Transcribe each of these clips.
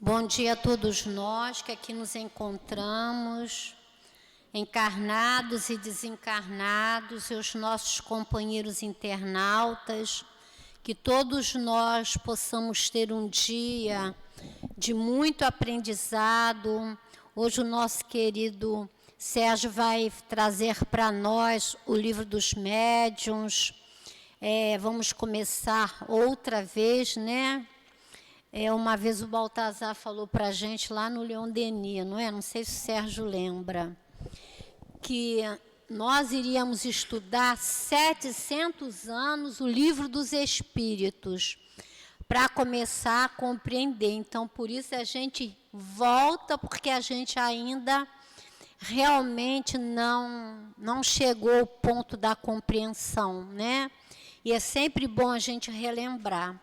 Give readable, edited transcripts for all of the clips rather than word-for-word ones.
Bom dia a todos nós que aqui nos encontramos, encarnados e desencarnados, e os nossos companheiros internautas, que todos nós possamos ter um dia de muito aprendizado. Hoje o nosso querido Sérgio vai trazer para nós o livro dos médiuns. Vamos começar outra vez, né? Uma vez o Baltazar falou para a gente lá no Leon Denis, não é? Não sei se o Sérgio lembra, que nós iríamos estudar 700 anos o livro dos Espíritos, para começar a compreender. Então, por isso a gente volta, porque a gente ainda realmente não chegou ao ponto da compreensão, né? E é sempre bom a gente relembrar.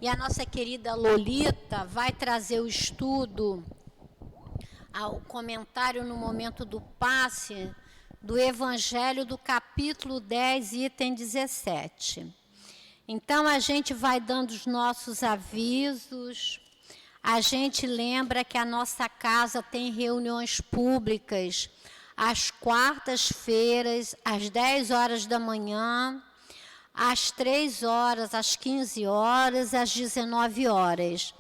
E a nossa querida Lolita vai trazer o estudo, o comentário no momento do passe, do Evangelho do capítulo 10, item 17. Então, a gente vai dando os nossos avisos. A gente lembra que a nossa casa tem reuniões públicas às quartas-feiras, às 10 horas da manhã, às 3 horas, às 15 horas, às 19 horas.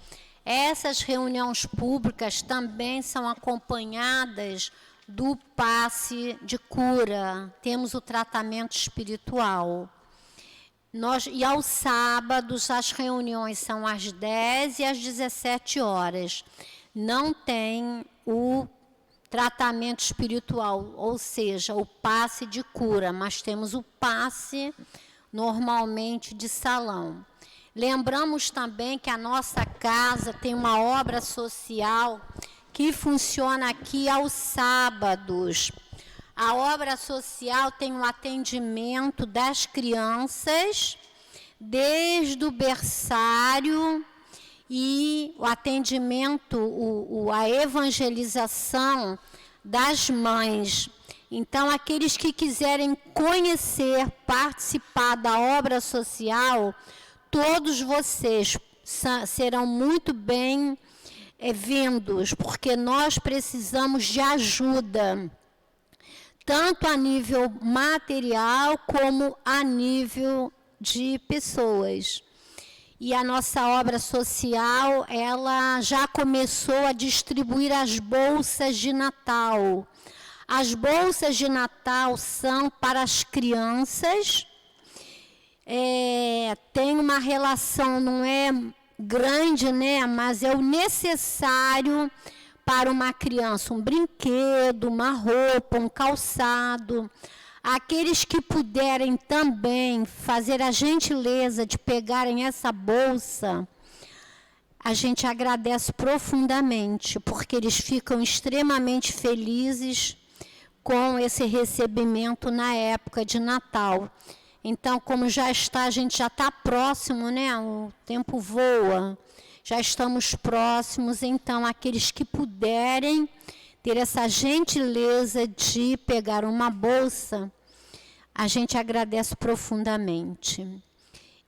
Essas reuniões públicas também são acompanhadas do passe de cura. Temos o tratamento espiritual. E aos sábados, as reuniões são às 10 e às 17 horas. Não tem o tratamento espiritual, ou seja, o passe de cura, mas temos o passe normalmente de salão. Lembramos também que a nossa casa tem uma obra social que funciona aqui aos sábados. A obra social tem um atendimento das crianças, desde o berçário, e o atendimento, a evangelização das mães. Então, aqueles que quiserem conhecer, participar da obra social, todos vocês serão muito bem-vindos, porque nós precisamos de ajuda, tanto a nível material como a nível de pessoas. E a nossa obra social, ela já começou a distribuir as bolsas de Natal. As bolsas de Natal são para as crianças. Tem uma relação, não é grande, né? Mas é o necessário para uma criança, um brinquedo, uma roupa, um calçado. Aqueles que puderem também fazer a gentileza de pegarem essa bolsa, a gente agradece profundamente, porque eles ficam extremamente felizes com esse recebimento na época de Natal. Então, como a gente já está próximo, né? O tempo voa. Já estamos próximos, então, aqueles que puderem ter essa gentileza de pegar uma bolsa, a gente agradece profundamente.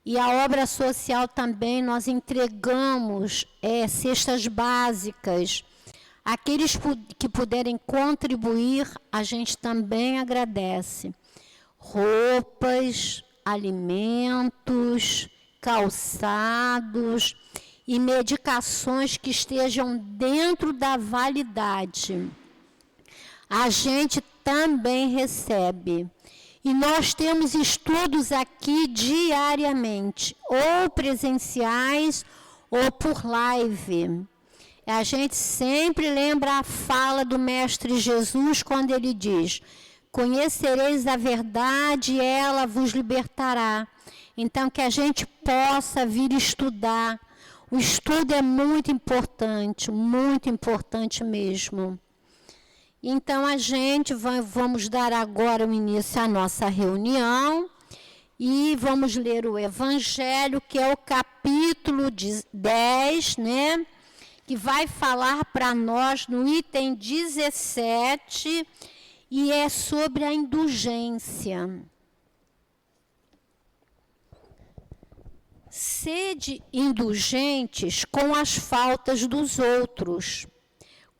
E a obra social também, nós entregamos cestas básicas. Aqueles que puderem contribuir, a gente também agradece. Roupas, alimentos, calçados e medicações que estejam dentro da validade. A gente também recebe. E nós temos estudos aqui diariamente, ou presenciais ou por live. A gente sempre lembra a fala do Mestre Jesus quando ele diz: conhecereis a verdade e ela vos libertará. Então, que a gente possa vir estudar. O estudo é muito importante mesmo. Então, vamos dar agora o início à nossa reunião e vamos ler o Evangelho, que é o capítulo 10, né? Que vai falar para nós no item 17, e é sobre a indulgência. sede indulgentes com as faltas dos outros,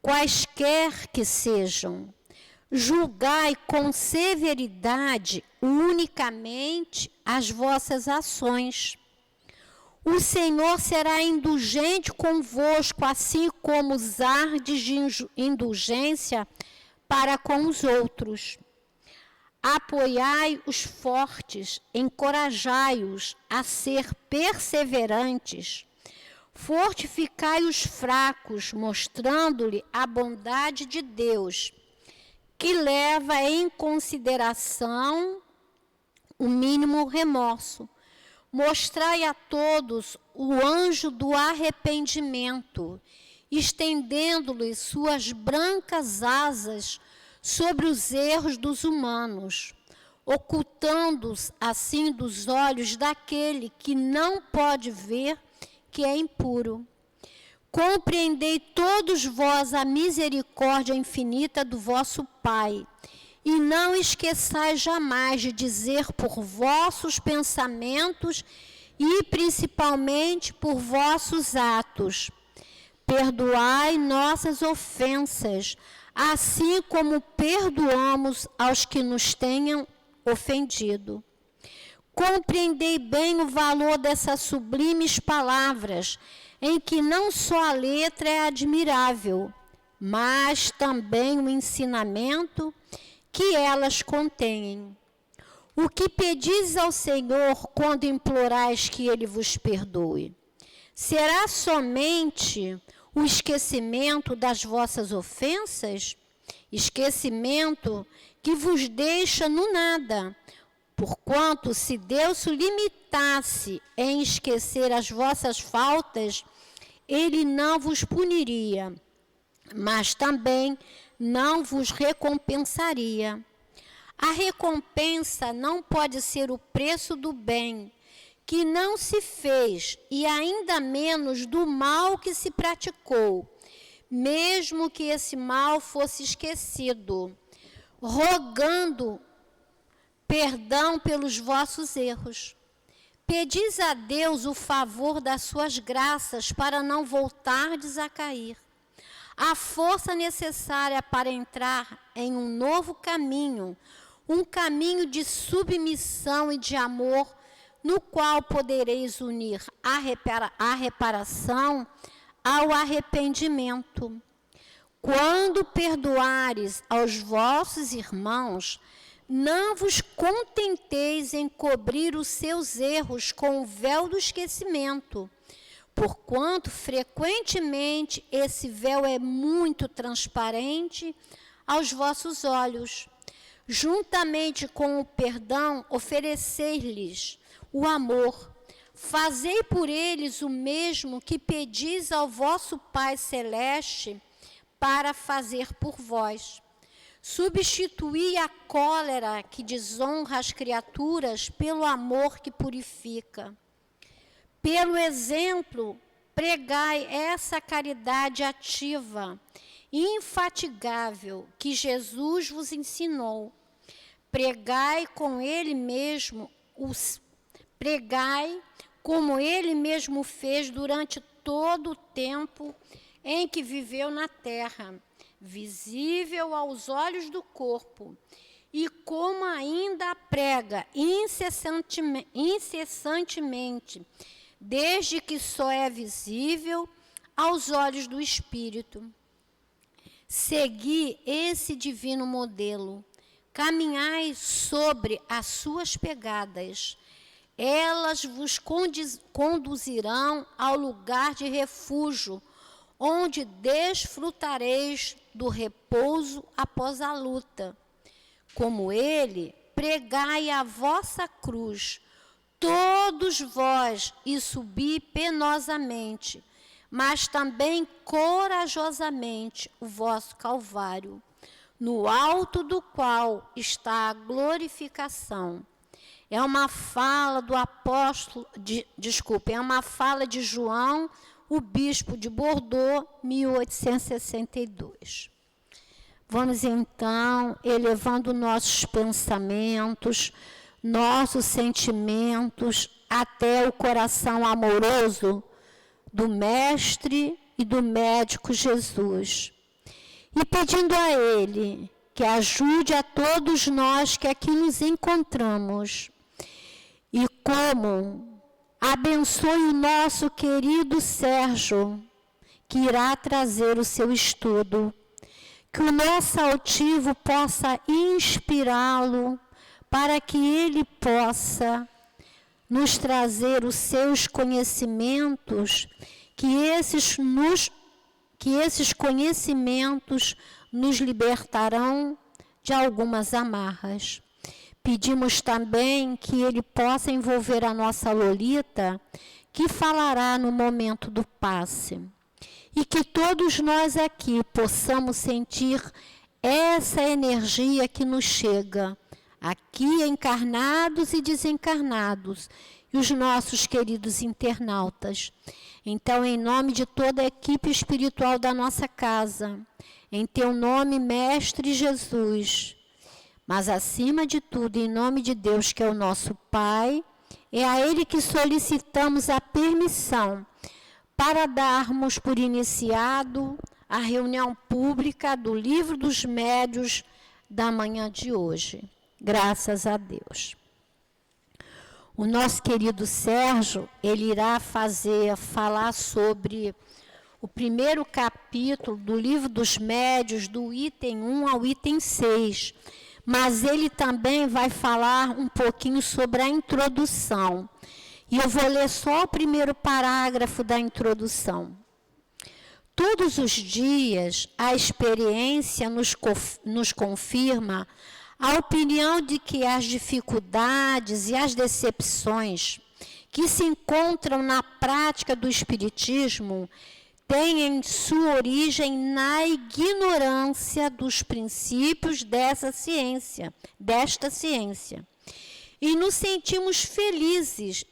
quaisquer que sejam. Julgai com severidade unicamente as vossas ações. O Senhor será indulgente convosco, assim como usardes de indulgência para com os outros. Apoiai os fortes, encorajai-os a ser perseverantes. Fortificai os fracos, mostrando-lhe a bondade de Deus, que leva em consideração o mínimo remorso. Mostrai a todos o anjo do arrependimento, estendendo-lhes suas brancas asas sobre os erros dos humanos, ocultando-os assim dos olhos daquele que não pode ver que é impuro. Compreendei todos vós a misericórdia infinita do vosso Pai, e não esqueçais jamais de dizer por vossos pensamentos e principalmente por vossos atos. Perdoai nossas ofensas, assim como perdoamos aos que nos tenham ofendido. Compreendei bem o valor dessas sublimes palavras, em que não só a letra é admirável, mas também o ensinamento que elas contêm. O que pedis ao Senhor quando implorais que Ele vos perdoe? Será somente o esquecimento das vossas ofensas? Esquecimento que vos deixa no nada. Porquanto, se Deus se limitasse em esquecer as vossas faltas, Ele não vos puniria, mas também não vos recompensaria. A recompensa não pode ser o preço do bem que não se fez, e ainda menos do mal que se praticou, mesmo que esse mal fosse esquecido, rogando perdão pelos vossos erros. Pedis a Deus o favor das suas graças para não voltardes a cair. A força necessária para entrar em um novo caminho, um caminho de submissão e de amor, no qual podereis unir a reparação ao arrependimento. Quando perdoares aos vossos irmãos, não vos contenteis em cobrir os seus erros com o véu do esquecimento, porquanto frequentemente esse véu é muito transparente aos vossos olhos. Juntamente com o perdão, oferecei-lhes o amor. Fazei por eles o mesmo que pedis ao vosso Pai Celeste para fazer por vós. Substituí a cólera que desonra as criaturas pelo amor que purifica. Pelo exemplo, pregai essa caridade ativa, infatigável, que Jesus vos ensinou. Pregai como ele mesmo fez durante todo o tempo em que viveu na terra, visível aos olhos do corpo, e como ainda prega incessantemente, desde que só é visível aos olhos do Espírito. Segui esse divino modelo, caminhai sobre as suas pegadas, elas vos conduzirão ao lugar de refúgio, onde desfrutareis do repouso após a luta. Como ele, pregai a vossa cruz, todos vós, e subi penosamente, mas também corajosamente o vosso Calvário, no alto do qual está a glorificação. É uma fala do apóstolo, é uma fala de João, o bispo de Bordeaux, 1862. Vamos então, elevando nossos pensamentos, nossos sentimentos até o coração amoroso do Mestre e do Médico Jesus. E pedindo a Ele que ajude a todos nós que aqui nos encontramos. E como abençoe o nosso querido Sérgio, que irá trazer o seu estudo. Que o nosso altivo possa inspirá-lo para que ele possa nos trazer os seus conhecimentos, que esses conhecimentos nos libertarão de algumas amarras. Pedimos também que ele possa envolver a nossa Lolita, que falará no momento do passe. E que todos nós aqui possamos sentir essa energia que nos chega, aqui encarnados e desencarnados, e os nossos queridos internautas. Então, em nome de toda a equipe espiritual da nossa casa, em teu nome, Mestre Jesus, mas acima de tudo, em nome de Deus, que é o nosso Pai, é a Ele que solicitamos a permissão para darmos por iniciado a reunião pública do Livro dos Médiuns da manhã de hoje. Graças a Deus. O nosso querido Sérgio, ele irá falar sobre o primeiro capítulo do Livro dos Médiuns, do item 1 ao item 6. Mas ele também vai falar um pouquinho sobre a introdução. E eu vou ler só o primeiro parágrafo da introdução. Todos os dias, a experiência nos confirma a opinião de que as dificuldades e as decepções que se encontram na prática do Espiritismo têm sua origem na ignorância dos princípios desta ciência. E nos sentimos felizes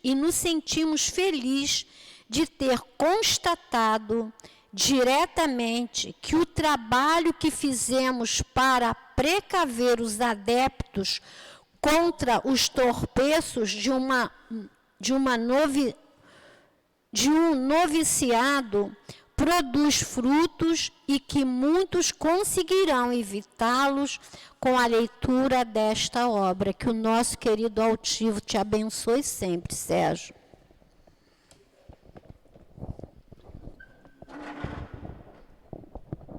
de ter constatado diretamente que o trabalho que fizemos para precaver os adeptos contra os torpeços de um noviciado produz frutos e que muitos conseguirão evitá-los com a leitura desta obra. Que o nosso querido altivo te abençoe sempre, Sérgio.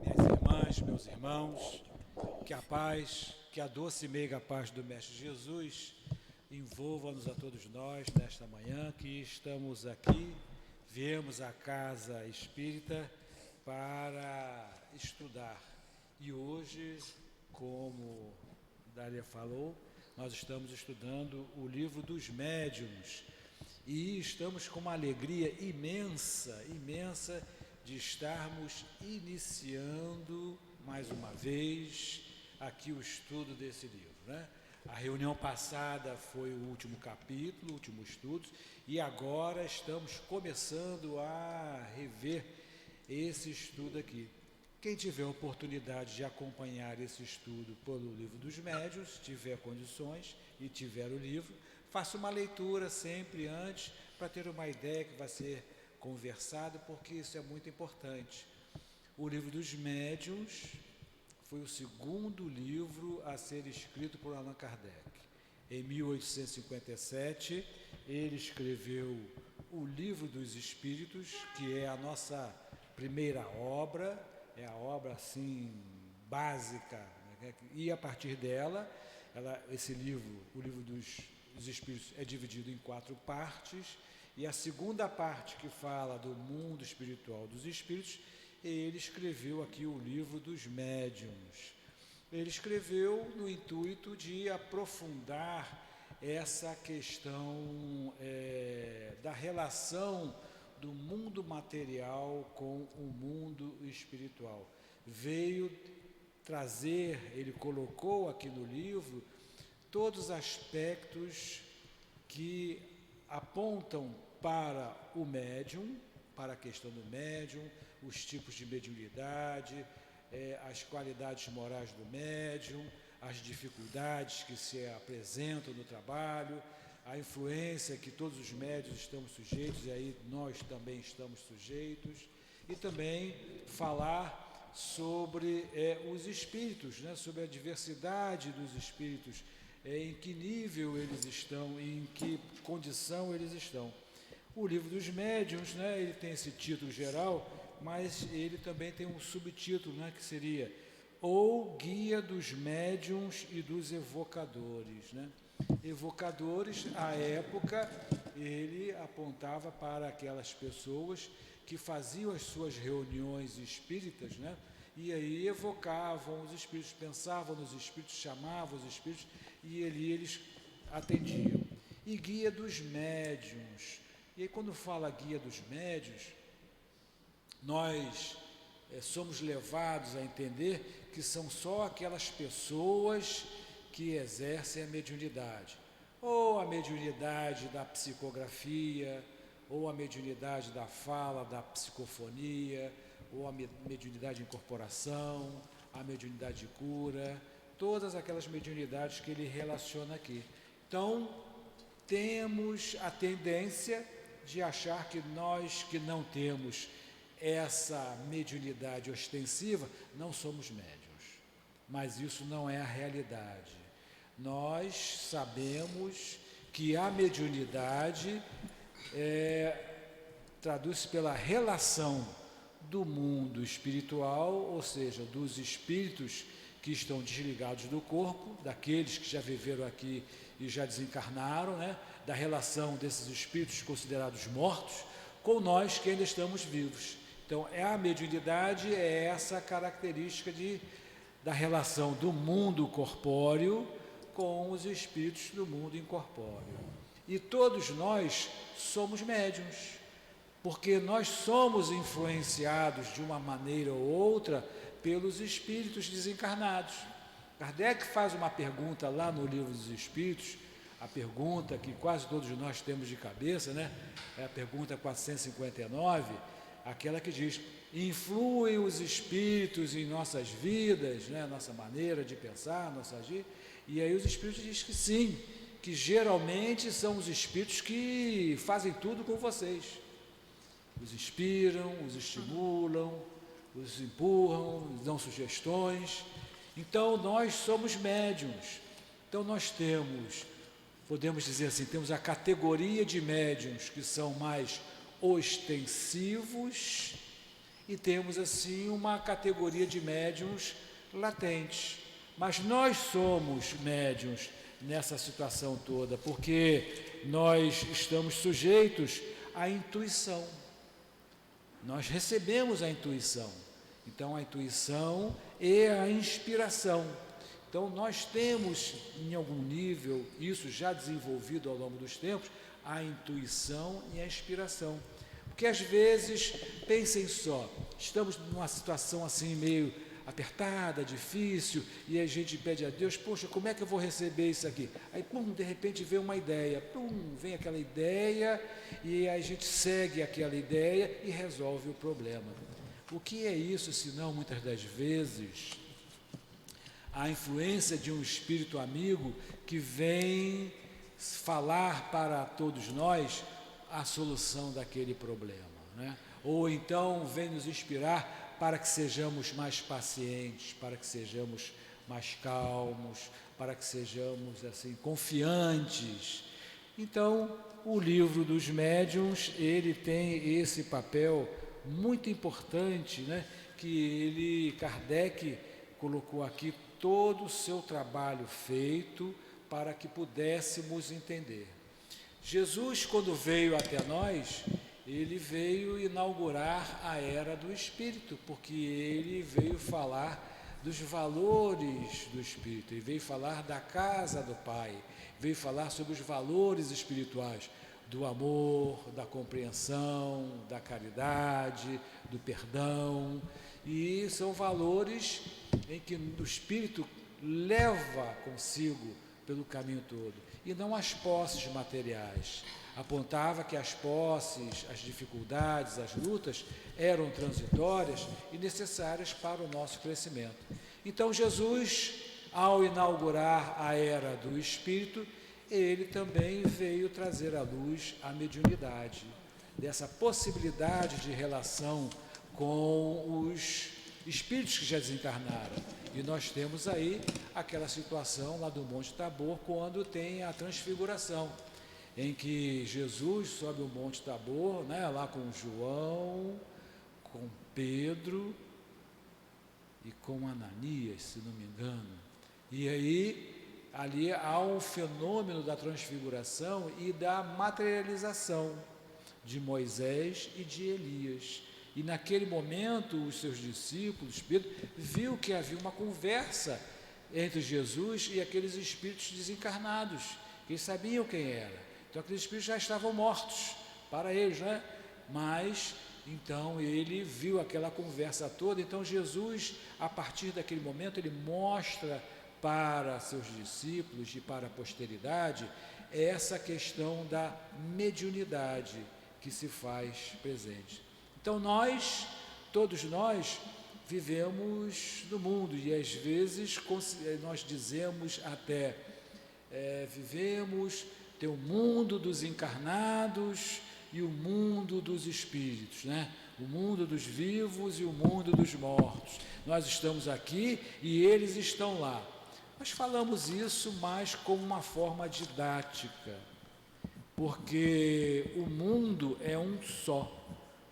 Minhas irmãs, meus irmãos, que a paz, que a doce e meiga paz do Mestre Jesus envolva-nos a todos nós nesta manhã que estamos aqui. Viemos à Casa Espírita para estudar. E hoje, como Dália falou, nós estamos estudando o Livro dos Médiuns. E estamos com uma alegria imensa de estarmos iniciando mais uma vez aqui o estudo desse livro, né? A reunião passada foi o último capítulo, o último estudo, e agora estamos começando a rever esse estudo aqui. Quem tiver oportunidade de acompanhar esse estudo pelo Livro dos Médiuns, tiver condições e tiver o livro, faça uma leitura sempre antes, para ter uma ideia que vai ser conversado, porque isso é muito importante. O Livro dos Médiuns foi o segundo livro a ser escrito por Allan Kardec. Em 1857, ele escreveu o Livro dos Espíritos, que é a nossa primeira obra, é a obra assim básica, né? E a partir dela, esse livro, o Livro dos Espíritos, é dividido em 4 partes, e a segunda parte, que fala do mundo espiritual dos espíritos, ele escreveu aqui o Livro dos Médiuns. Ele escreveu no intuito de aprofundar essa questão da relação do mundo material com o mundo espiritual. Veio trazer, ele colocou aqui no livro, todos os aspectos que apontam para o médium, para a questão do médium, os tipos de mediunidade, as qualidades morais do médium, as dificuldades que se apresentam no trabalho, a influência que todos os médios estamos sujeitos, e aí nós também estamos sujeitos, e também falar sobre os espíritos, né, sobre a diversidade dos espíritos, em que nível eles estão, em que condição eles estão. O livro dos médiuns, né, ele tem esse título geral, mas ele também tem um subtítulo, né, que seria O Guia dos Médiuns e dos Evocadores, né? Evocadores, à época, ele apontava para aquelas pessoas que faziam as suas reuniões espíritas, né? E aí evocavam os espíritos, pensavam nos espíritos, chamavam os espíritos e eles atendiam. E guia dos médiuns. E aí, quando fala guia dos médiuns, nós somos levados a entender que são só aquelas pessoas que exercem a mediunidade, ou a mediunidade da psicografia, ou a mediunidade da fala, da psicofonia, ou a mediunidade de incorporação, a mediunidade de cura, todas aquelas mediunidades que ele relaciona aqui. Então, temos a tendência de achar que nós que não temos essa mediunidade ostensiva, não somos médiuns, mas isso não é a realidade. Nós sabemos que a mediunidade traduz-se pela relação do mundo espiritual, ou seja, dos espíritos que estão desligados do corpo, daqueles que já viveram aqui e já desencarnaram, né? Da relação desses espíritos considerados mortos com nós que ainda estamos vivos. Então, a mediunidade é essa característica da relação do mundo corpóreo com os espíritos do mundo incorpóreo. E todos nós somos médiuns, porque nós somos influenciados de uma maneira ou outra pelos espíritos desencarnados. Kardec faz uma pergunta lá no Livro dos Espíritos, a pergunta que quase todos nós temos de cabeça, né? É a pergunta 459, aquela que diz: influem os espíritos em nossas vidas, né? Nossa maneira de pensar, nossa agir? E aí os espíritos dizem que sim, que geralmente são os espíritos que fazem tudo com vocês. Os inspiram, os estimulam, os empurram, os dão sugestões. Então, nós somos médiuns. Então, nós podemos dizer assim, temos a categoria de médiuns que são mais ostensivos e temos, assim, uma categoria de médiuns latentes. Mas nós somos médiuns nessa situação toda, porque nós estamos sujeitos à intuição. Nós recebemos a intuição. Então, a intuição e a inspiração. Então, nós temos, em algum nível, isso já desenvolvido ao longo dos tempos, a intuição e a inspiração. Porque, às vezes, pensem só, estamos numa situação assim meio apertada, difícil, e a gente pede a Deus: poxa, como é que eu vou receber isso aqui? Aí, de repente vem uma ideia, vem aquela ideia, e a gente segue aquela ideia e resolve o problema. O que é isso, senão, muitas das vezes, a influência de um espírito amigo que vem falar para todos nós a solução daquele problema, né? Ou então vem nos inspirar para que sejamos mais pacientes, para que sejamos mais calmos, para que sejamos assim confiantes. Então, o Livro dos Médiuns, ele tem esse papel muito importante, né? Que Kardec colocou aqui todo o seu trabalho feito para que pudéssemos entender. Jesus, quando veio até nós, ele veio inaugurar a era do Espírito, porque ele veio falar dos valores do Espírito, ele veio falar da casa do Pai, veio falar sobre os valores espirituais, do amor, da compreensão, da caridade, do perdão, e são valores em que o Espírito leva consigo pelo caminho todo, e não as posses materiais. Apontava que as posses, as dificuldades, as lutas eram transitórias e necessárias para o nosso crescimento. Então, Jesus ao inaugurar a era do Espírito, ele também veio trazer à luz a mediunidade, dessa possibilidade de relação com os espíritos que já desencarnaram. E nós temos aí aquela situação lá do Monte Tabor, quando tem a transfiguração, em que Jesus sobe o Monte Tabor, né, lá com João, com Pedro e com Ananias, se não me engano. E aí, ali há um fenômeno da transfiguração e da materialização de Moisés e de Elias. E naquele momento, os seus discípulos, Pedro, viu que havia uma conversa entre Jesus e aqueles espíritos desencarnados, que eles sabiam quem era. Então, aqueles espíritos já estavam mortos para eles, né? Mas, então, ele viu aquela conversa toda. Então, Jesus, a partir daquele momento, ele mostra para seus discípulos e para a posteridade essa questão da mediunidade que se faz presente. Então todos nós vivemos no mundo e às vezes nós dizemos até, tem o mundo dos encarnados e o mundo dos espíritos, né? O mundo dos vivos e o mundo dos mortos. Nós estamos aqui e eles estão lá. Nós falamos isso mais como uma forma didática, porque o mundo é um só.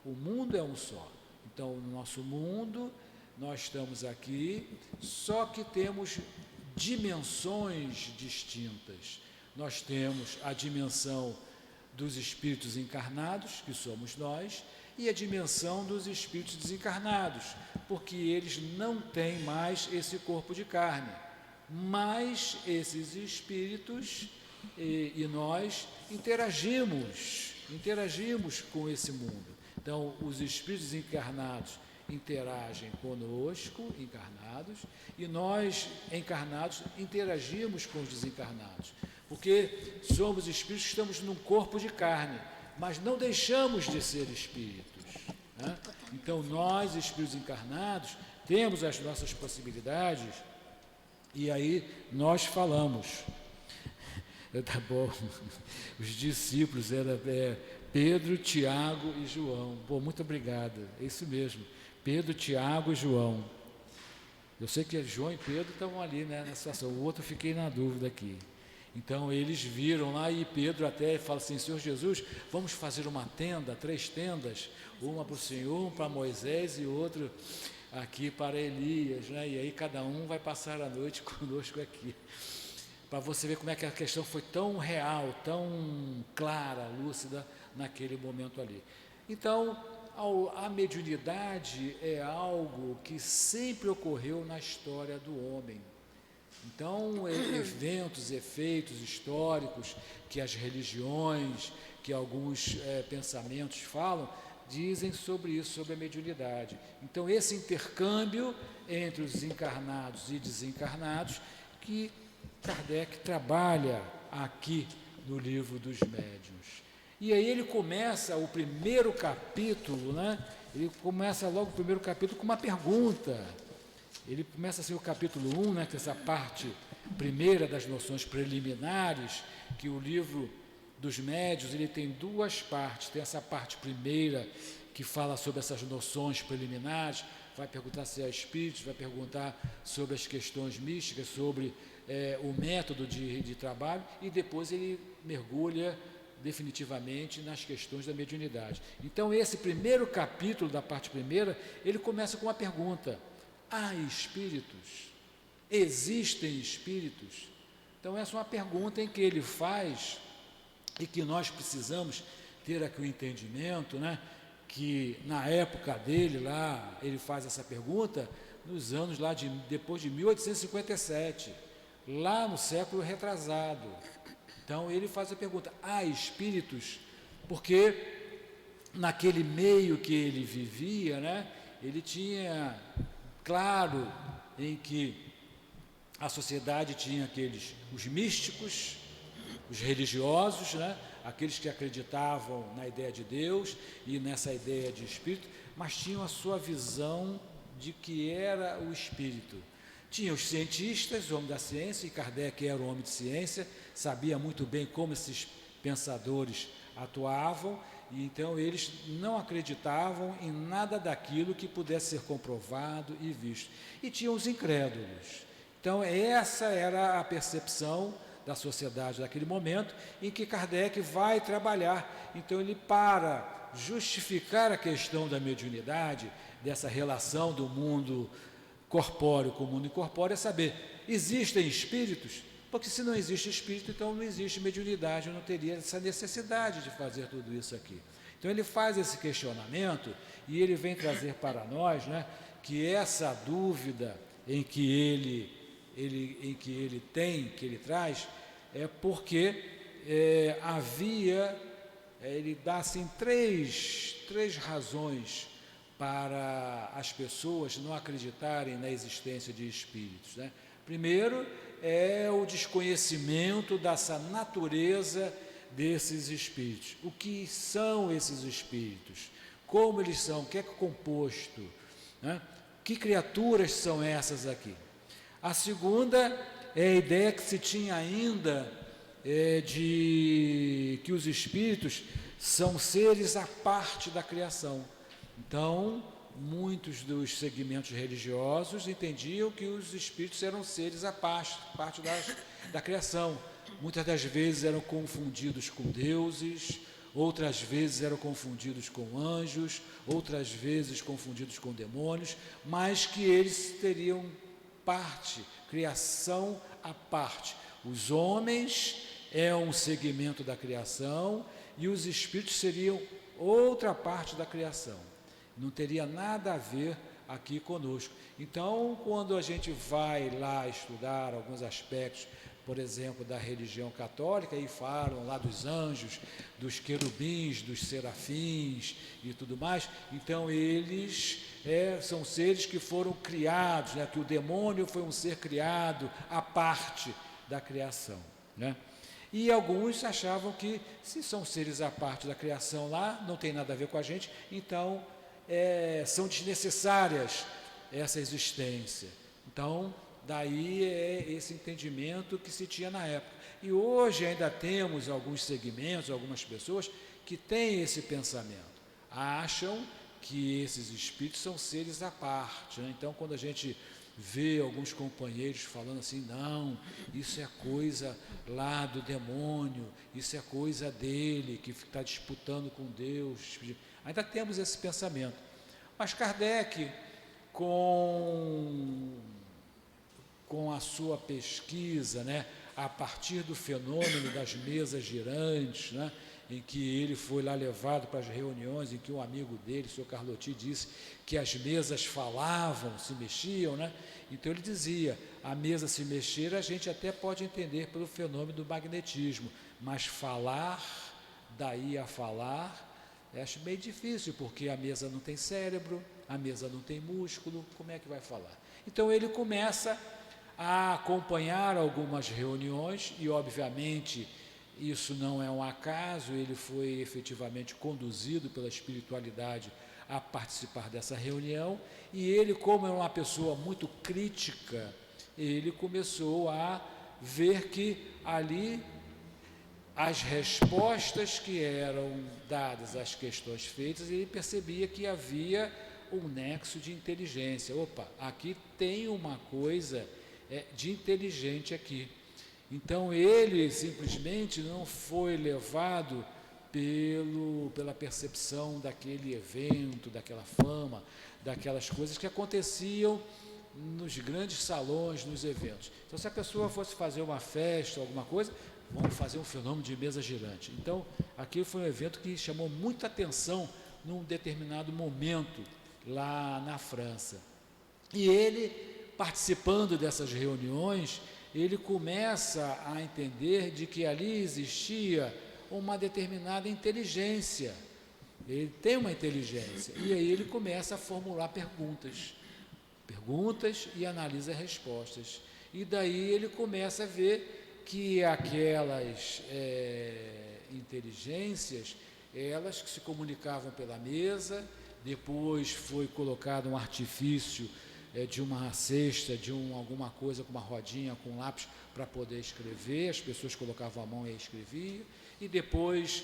O mundo é um só. Então, no nosso mundo, nós estamos aqui, só que temos dimensões distintas. Nós temos a dimensão dos espíritos encarnados, que somos nós, e a dimensão dos espíritos desencarnados, porque eles não têm mais esse corpo de carne. Mas esses espíritos e nós interagimos com esse mundo. Então, os espíritos encarnados interagem conosco, encarnados, e nós, encarnados, interagimos com os desencarnados, porque somos espíritos que estamos num corpo de carne, mas não deixamos de ser espíritos, né? Então, nós, espíritos encarnados, temos as nossas possibilidades, e aí nós falamos. Tá bom, os discípulos eram Pedro, Tiago e João. Pô, muito obrigado, é isso mesmo, Pedro, Tiago e João. Eu sei que João e Pedro estavam ali, né, na situação, o outro eu fiquei na dúvida aqui. Então eles viram lá e Pedro até fala assim: Senhor Jesus, vamos fazer uma tenda, 3 tendas, uma para o Senhor, uma para Moisés e outra aqui para Elias, né? E aí cada um vai passar a noite conosco aqui. Para você ver como é que a questão foi tão real, tão clara, lúcida naquele momento ali. Então, a mediunidade é algo que sempre ocorreu na história do homem. Então, eventos, efeitos históricos que as religiões, que alguns pensamentos falam, dizem sobre isso, sobre a mediunidade. Então, esse intercâmbio entre os encarnados e desencarnados que Kardec trabalha aqui no Livro dos Médiuns. E aí ele começa o primeiro capítulo, né? Ele começa logo o primeiro capítulo com uma pergunta. Ele começa assim o capítulo 1, né, que é essa parte primeira das noções preliminares, que o Livro dos Médiuns ele tem 2 partes. Tem essa parte primeira que fala sobre essas noções preliminares, vai perguntar se é espíritos, vai perguntar sobre as questões místicas, sobre o método de trabalho, e depois ele mergulha definitivamente nas questões da mediunidade. Então, esse primeiro capítulo da parte primeira, ele começa com uma pergunta: há espíritos? Existem espíritos? Então, essa é uma pergunta em que ele faz e que nós precisamos ter aqui o entendimento, né? Que na época dele lá, ele faz essa pergunta nos anos lá depois de 1857, lá no século retrasado. Então ele faz a pergunta: há espíritos? Porque naquele meio que ele vivia, né, ele tinha claro em que a sociedade tinha os místicos, os religiosos, né, aqueles que acreditavam na ideia de Deus e nessa ideia de espírito, mas tinham a sua visão de que era o espírito. Tinha os cientistas, o homem da ciência, e Kardec era o homem de ciência, sabia muito bem como esses pensadores atuavam, e então eles não acreditavam em nada daquilo que pudesse ser comprovado e visto. E tinha os incrédulos. Então essa era a percepção da sociedade naquele momento em que Kardec vai trabalhar. Então ele, para justificar a questão da mediunidade, dessa relação do mundo corpóreo com o mundo incorpóreo, é saber, existem espíritos? Porque se não existe espírito, então não existe mediunidade, eu não teria essa necessidade de fazer tudo isso aqui. Então ele faz esse questionamento e ele vem trazer para nós, né, que essa dúvida em que ele traz, é porque ele dá assim três razões para as pessoas não acreditarem na existência de espíritos, né? Primeiro é o desconhecimento dessa natureza desses espíritos. O que são esses espíritos? Como eles são? O que é composto? Né? Que criaturas são essas aqui? A segunda é a ideia que se tinha ainda de que os espíritos são seres à parte da criação. Então, muitos dos segmentos religiosos entendiam que os espíritos eram seres à parte da criação. Muitas das vezes eram confundidos com deuses, outras vezes eram confundidos com anjos, outras vezes confundidos com demônios, mas que eles teriam parte, criação à parte. Os homens é um segmento da criação e os espíritos seriam outra parte da criação. Não teria nada a ver aqui conosco. Então, quando a gente vai lá estudar alguns aspectos, por exemplo, da religião católica, e falam lá dos anjos, dos querubins, dos serafins e tudo mais, então eles são seres que foram criados, né, que o demônio foi um ser criado à parte da criação, né? E alguns achavam que, se são seres à parte da criação lá, não tem nada a ver com a gente, então são desnecessárias essa existência. Então, daí é esse entendimento que se tinha na época. E hoje ainda temos alguns segmentos, algumas pessoas que têm esse pensamento, acham que esses espíritos são seres à parte, né? Então, quando a gente vê alguns companheiros falando assim, não, isso é coisa lá do demônio, isso é coisa dele, que está disputando com Deus, ainda temos esse pensamento. Mas Kardec, com a sua pesquisa, né, a partir do fenômeno das mesas girantes, né, em que ele foi lá levado para as reuniões, em que um amigo dele, o senhor Carlotti, disse que as mesas falavam, se mexiam, né? Então ele dizia, a mesa se mexer a gente até pode entender pelo fenômeno do magnetismo, mas falar, daí a falar, acho meio difícil, porque a mesa não tem cérebro, a mesa não tem músculo, como é que vai falar? Então ele começa a acompanhar algumas reuniões e, obviamente, isso não é um acaso, ele foi efetivamente conduzido pela espiritualidade a participar dessa reunião, e ele, como é uma pessoa muito crítica, ele começou a ver que ali as respostas que eram dadas às questões feitas, ele percebia que havia um nexo de inteligência. Opa, aqui tem uma coisa de inteligente aqui. Então ele simplesmente não foi levado pela percepção daquele evento, daquela fama, daquelas coisas que aconteciam nos grandes salões, nos eventos. Então, se a pessoa fosse fazer uma festa, alguma coisa, vamos fazer um fenômeno de mesa girante. Então, aquilo foi um evento que chamou muita atenção num determinado momento lá na França. E ele, participando dessas reuniões, ele começa a entender de que ali existia uma determinada inteligência. Ele tem uma inteligência. E aí ele começa a formular perguntas e analisa respostas. E daí ele começa a ver que aquelas inteligências, elas que se comunicavam pela mesa, depois foi colocado um artifício de uma cesta, de alguma coisa com uma rodinha, com um lápis para poder escrever. As pessoas colocavam a mão e escreviam. E depois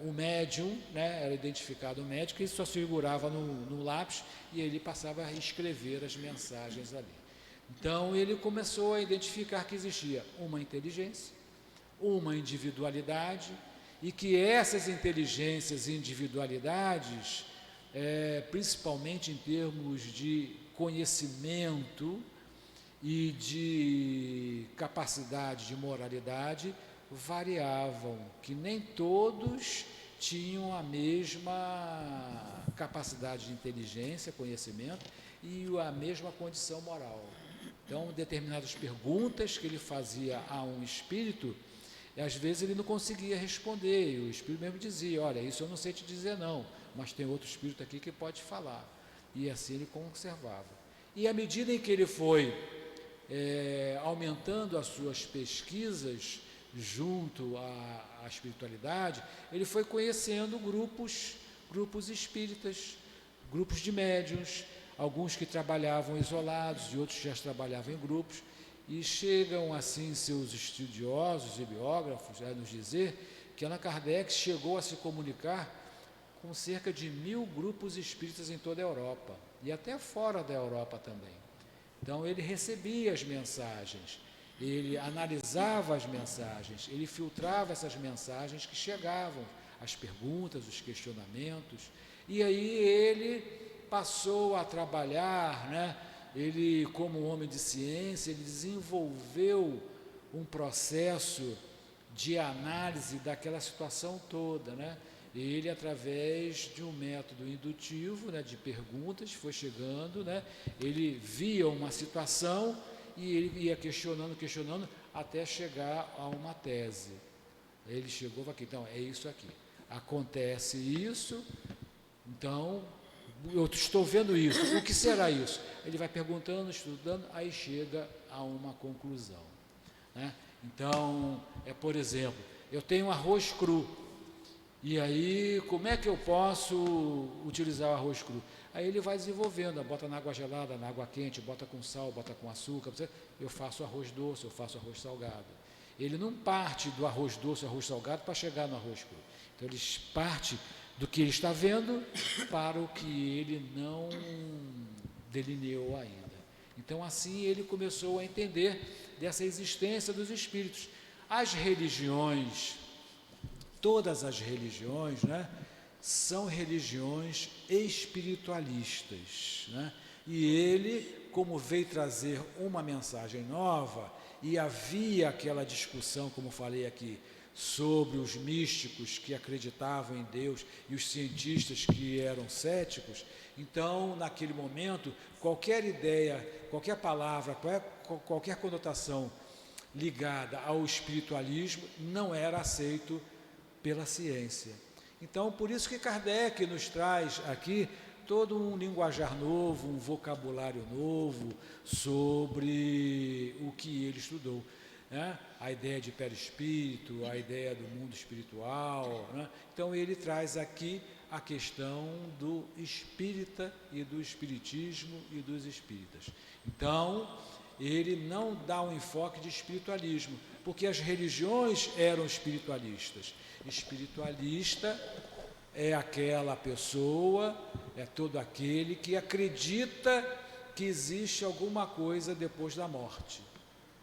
o médium, né, era identificado o médium, ele só segurava no lápis e ele passava a escrever as mensagens ali. Então ele começou a identificar que existia uma inteligência, uma individualidade, e que essas inteligências e individualidades, principalmente em termos de conhecimento e de capacidade de moralidade, variavam, que nem todos tinham a mesma capacidade de inteligência, conhecimento e a mesma condição moral. Então, determinadas perguntas que ele fazia a um espírito, às vezes ele não conseguia responder, e o espírito mesmo dizia: olha, isso eu não sei te dizer não, mas tem outro espírito aqui que pode falar. E assim ele conservava. E à medida em que ele foi aumentando as suas pesquisas junto à espiritualidade, ele foi conhecendo grupos espíritas, grupos de médiuns, alguns que trabalhavam isolados e outros já trabalhavam em grupos, e chegam assim seus estudiosos e biógrafos a nos dizer que Allan Kardec chegou a se comunicar com cerca de 1000 grupos espíritas em toda a Europa, e até fora da Europa também. Então ele recebia as mensagens, ele analisava as mensagens, ele filtrava essas mensagens que chegavam, as perguntas, os questionamentos, e aí ele passou a trabalhar, né? Ele, como homem de ciência, ele desenvolveu um processo de análise daquela situação toda, né? Ele, através de um método indutivo, né, de perguntas, foi chegando, né? Ele via uma situação e ele ia questionando, até chegar a uma tese. Ele chegou aqui, então, é isso aqui. Acontece isso, então, eu estou vendo isso, o que será isso? Ele vai perguntando, estudando, aí chega a uma conclusão, né? Então, por exemplo, eu tenho arroz cru, e aí, como é que eu posso utilizar o arroz cru? Aí ele vai desenvolvendo, bota na água gelada, na água quente, bota com sal, bota com açúcar, eu faço arroz doce, eu faço arroz salgado. Ele não parte do arroz doce, arroz salgado, para chegar no arroz cru. Então, ele parte do que ele está vendo para o que ele não delineou ainda. Então, assim, ele começou a entender dessa existência dos espíritos. As religiões, todas as religiões, né, são religiões espiritualistas, né? E ele, como veio trazer uma mensagem nova, e havia aquela discussão, como falei aqui, sobre os místicos que acreditavam em Deus e os cientistas que eram céticos, então, naquele momento, qualquer ideia, qualquer palavra, qualquer conotação ligada ao espiritualismo não era aceito pela ciência. Então, por isso que Kardec nos traz aqui todo um linguajar novo, um vocabulário novo sobre o que ele estudou, né? A ideia de perispírito, a ideia do mundo espiritual, né? Então ele traz aqui a questão do espírita e do espiritismo e dos espíritas. Então, ele não dá um enfoque de espiritualismo, porque as religiões eram espiritualistas. Espiritualista é aquela pessoa, é todo aquele que acredita que existe alguma coisa depois da morte,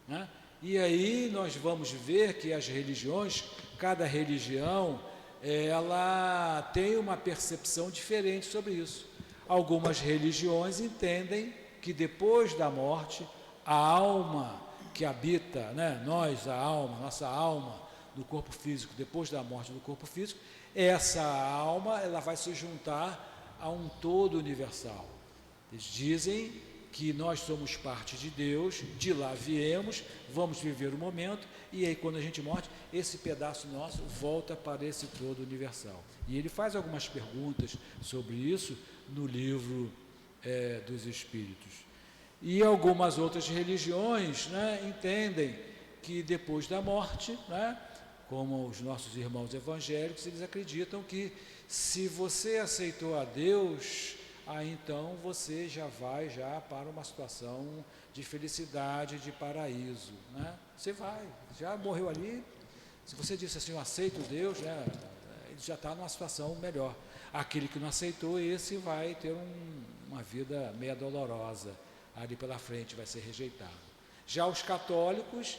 né? E aí nós vamos ver que as religiões, cada religião, ela tem uma percepção diferente sobre isso. Algumas religiões entendem que depois da morte, a alma que habita, né, nós, a alma, nossa alma do corpo físico, depois da morte do corpo físico, essa alma ela vai se juntar a um todo universal. Eles dizem que nós somos parte de Deus, de lá viemos, vamos viver o momento, e aí quando a gente morre, esse pedaço nosso volta para esse todo universal. E ele faz algumas perguntas sobre isso no livro dos Espíritos. E algumas outras religiões, né, entendem que depois da morte, né, como os nossos irmãos evangélicos, eles acreditam que se você aceitou a Deus, aí então você já vai para uma situação de felicidade, de paraíso, né? Você vai, já morreu ali, se você disse assim, eu aceito Deus, né? Ele já está numa situação melhor. Aquele que não aceitou, esse vai ter uma vida meia dolorosa ali pela frente, vai ser rejeitado. Já os católicos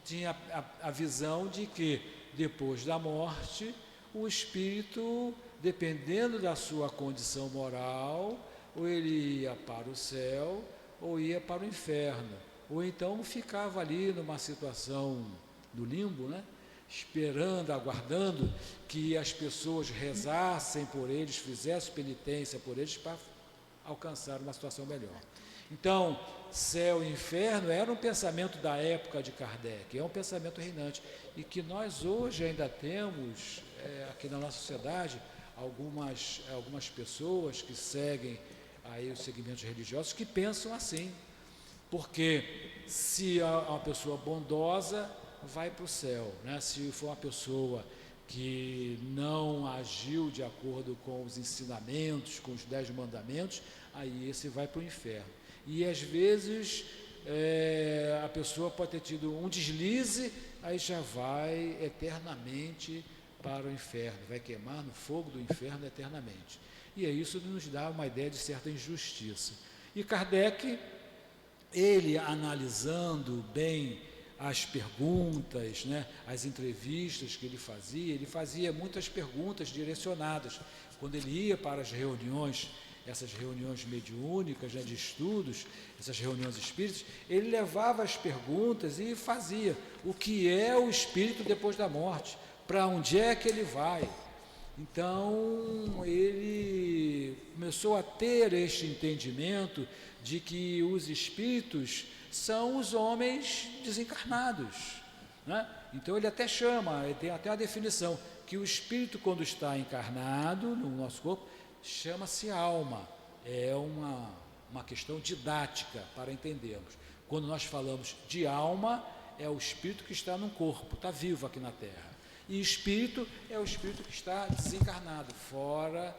tinham a visão de que depois da morte, o espírito, dependendo da sua condição moral, ou ele ia para o céu, ou ia para o inferno, ou então ficava ali numa situação do limbo, né? Esperando, aguardando que as pessoas rezassem por eles, fizessem penitência por eles para alcançar uma situação melhor. Então, céu e inferno era um pensamento da época de Kardec, é um pensamento reinante, e que nós hoje ainda temos, aqui na nossa sociedade, algumas pessoas que seguem aí os segmentos religiosos que pensam assim, porque se uma pessoa bondosa vai para o céu, né? Se for uma pessoa que não agiu de acordo com os ensinamentos, com os 10 mandamentos, aí esse vai para o inferno. E às vezes a pessoa pode ter tido um deslize, aí já vai eternamente para o inferno, vai queimar no fogo do inferno eternamente. E isso nos dá uma ideia de certa injustiça. E Kardec, ele analisando bem as perguntas, né, as entrevistas que ele fazia muitas perguntas direcionadas. Quando ele ia para as reuniões, essas reuniões mediúnicas, né, de estudos, essas reuniões espíritas, ele levava as perguntas e fazia o que é o espírito depois da morte, para onde é que ele vai. Então, ele começou a ter este entendimento de que os espíritos são os homens desencarnados, né? Então ele até chama, ele tem até a definição, que o espírito quando está encarnado no nosso corpo, chama-se alma, é uma questão didática para entendermos. Quando nós falamos de alma, é o espírito que está no corpo, está vivo aqui na Terra, e espírito é o espírito que está desencarnado, fora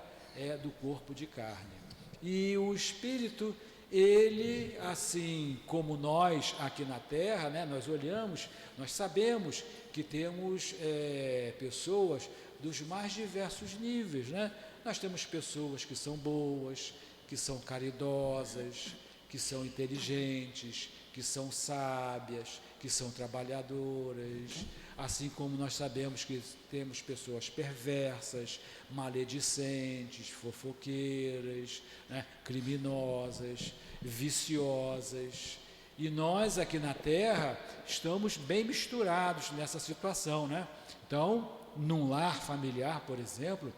do corpo de carne. E o espírito, ele, assim como nós aqui na Terra, né, nós olhamos, nós sabemos que temos pessoas dos mais diversos níveis, né? Nós temos pessoas que são boas, que são caridosas, que são inteligentes, que são sábias, que são trabalhadoras, assim como nós sabemos que temos pessoas perversas, maledicentes, fofoqueiras, né, criminosas, viciosas. E nós aqui na Terra estamos bem misturados nessa situação, né? Então, num lar familiar, por exemplo,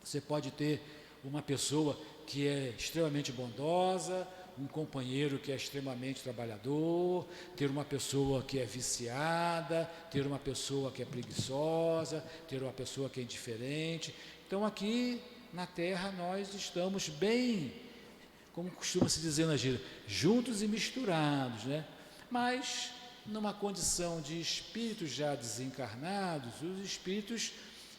você pode ter uma pessoa que é extremamente bondosa, um companheiro que é extremamente trabalhador, ter uma pessoa que é viciada, ter uma pessoa que é preguiçosa, ter uma pessoa que é indiferente. Então aqui na Terra nós estamos bem, como costuma se dizer na gíria, juntos e misturados, né? Mas numa condição de espíritos já desencarnados, os espíritos,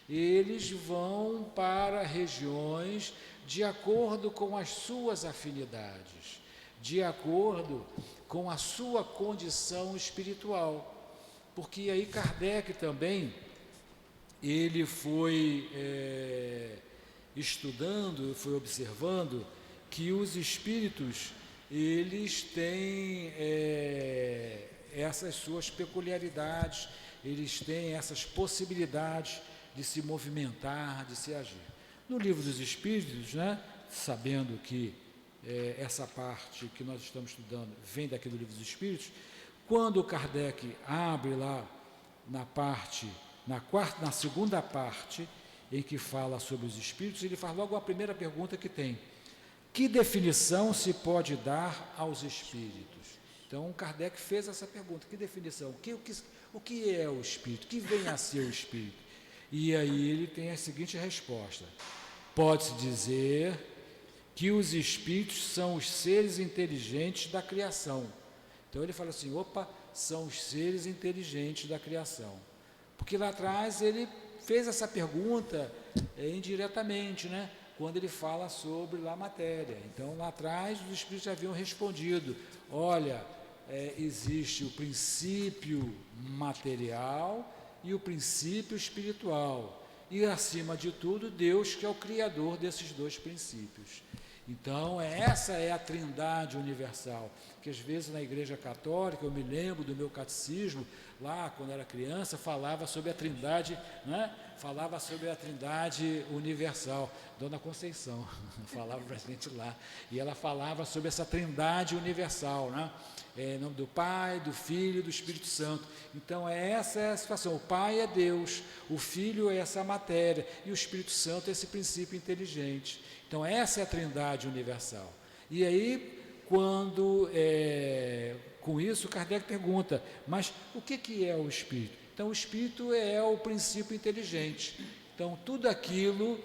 eles vão para regiões de acordo com as suas afinidades, de acordo com a sua condição espiritual. Porque aí Kardec também, ele foi estudando, foi observando que os espíritos, eles têm essas suas peculiaridades, eles têm essas possibilidades de se movimentar, de se agir. No Livro dos Espíritos, né, sabendo que essa parte que nós estamos estudando vem daqui do Livro dos Espíritos, quando Kardec abre lá na segunda parte, em que fala sobre os espíritos, ele faz logo a primeira pergunta que tem: que definição se pode dar aos espíritos? Então Kardec fez essa pergunta: que definição? O que é o espírito? O que vem a ser o espírito? E aí ele tem a seguinte resposta: pode-se dizer que os espíritos são os seres inteligentes da criação. Então ele fala assim: opa, são os seres inteligentes da criação. Porque lá atrás ele fez essa pergunta indiretamente, né? quando ele fala sobre lá a matéria. Então, lá atrás, os espíritos já haviam respondido, olha, existe o princípio material e o princípio espiritual. E, acima de tudo, Deus, que é o criador desses dois princípios. Então, essa é a trindade universal, que às vezes na Igreja Católica, eu me lembro do meu catecismo, lá quando era criança, falava sobre a trindade, né? Falava sobre a trindade universal. Dona Conceição falava para a gente lá, e ela falava sobre essa trindade universal, né? Em nome do Pai, do Filho e do Espírito Santo. Então, essa é a situação. O Pai é Deus, o Filho é essa matéria, e o Espírito Santo é esse princípio inteligente. Então, essa é a trindade universal. E aí, com isso, Kardec pergunta, mas o que é o Espírito? Então, o Espírito é o princípio inteligente. Então, tudo aquilo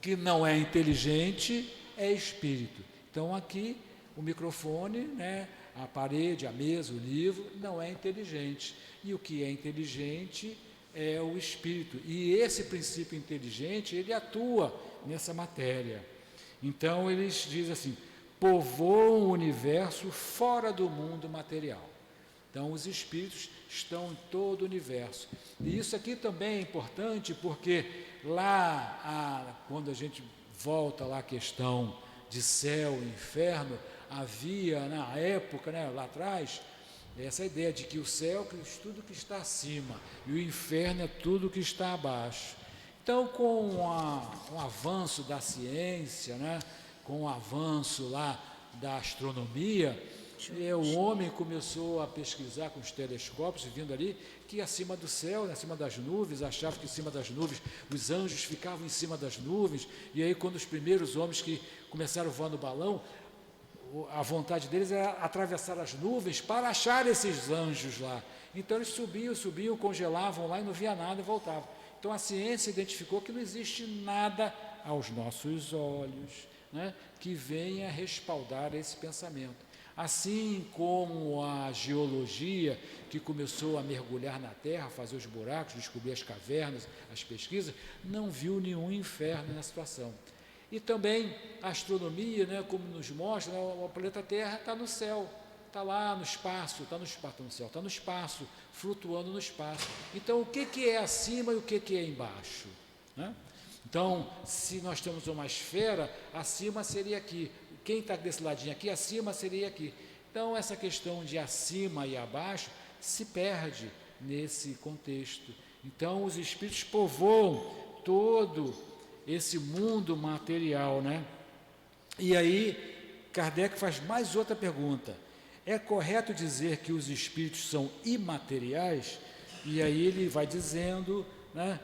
que não é inteligente é Espírito. Então, aqui, o microfone, né, a parede, a mesa, o livro, não é inteligente. E o que é inteligente é o Espírito. E esse princípio inteligente, ele atua nessa matéria. Então, eles dizem assim, povoam o universo fora do mundo material. Então, os espíritos estão em todo o universo. E isso aqui também é importante, porque lá, quando a gente volta lá à questão de céu e inferno, havia, na época, né, lá atrás, essa ideia de que o céu é tudo que está acima, e o inferno é tudo que está abaixo. Então, com o avanço da ciência, né, com o avanço lá da astronomia, o homem começou a pesquisar com os telescópios, vindo ali, que acima do céu, acima das nuvens, achava que em cima das nuvens, os anjos ficavam em cima das nuvens, e aí quando os primeiros homens que começaram a voar no balão, a vontade deles era atravessar as nuvens para achar esses anjos lá. Então eles subiam, congelavam lá e não via nada e voltavam. Então a ciência identificou que não existe nada aos nossos olhos, né, que venha respaldar esse pensamento. Assim como a geologia, que começou a mergulhar na terra, fazer os buracos, descobrir as cavernas, as pesquisas, não viu nenhum inferno na situação. E também a astronomia, né, como nos mostra, o planeta Terra está no céu, está lá no espaço, está no espaço, flutuando no espaço. Então, o que é acima e o que é embaixo, né? Então, se nós temos uma esfera, acima seria aqui. Quem está desse ladinho aqui, acima seria aqui. Então, essa questão de acima e abaixo se perde nesse contexto. Então, os espíritos povoam todo esse mundo material, né? E aí, Kardec faz mais outra pergunta. É correto dizer que os espíritos são imateriais? E aí ele vai dizendo, né?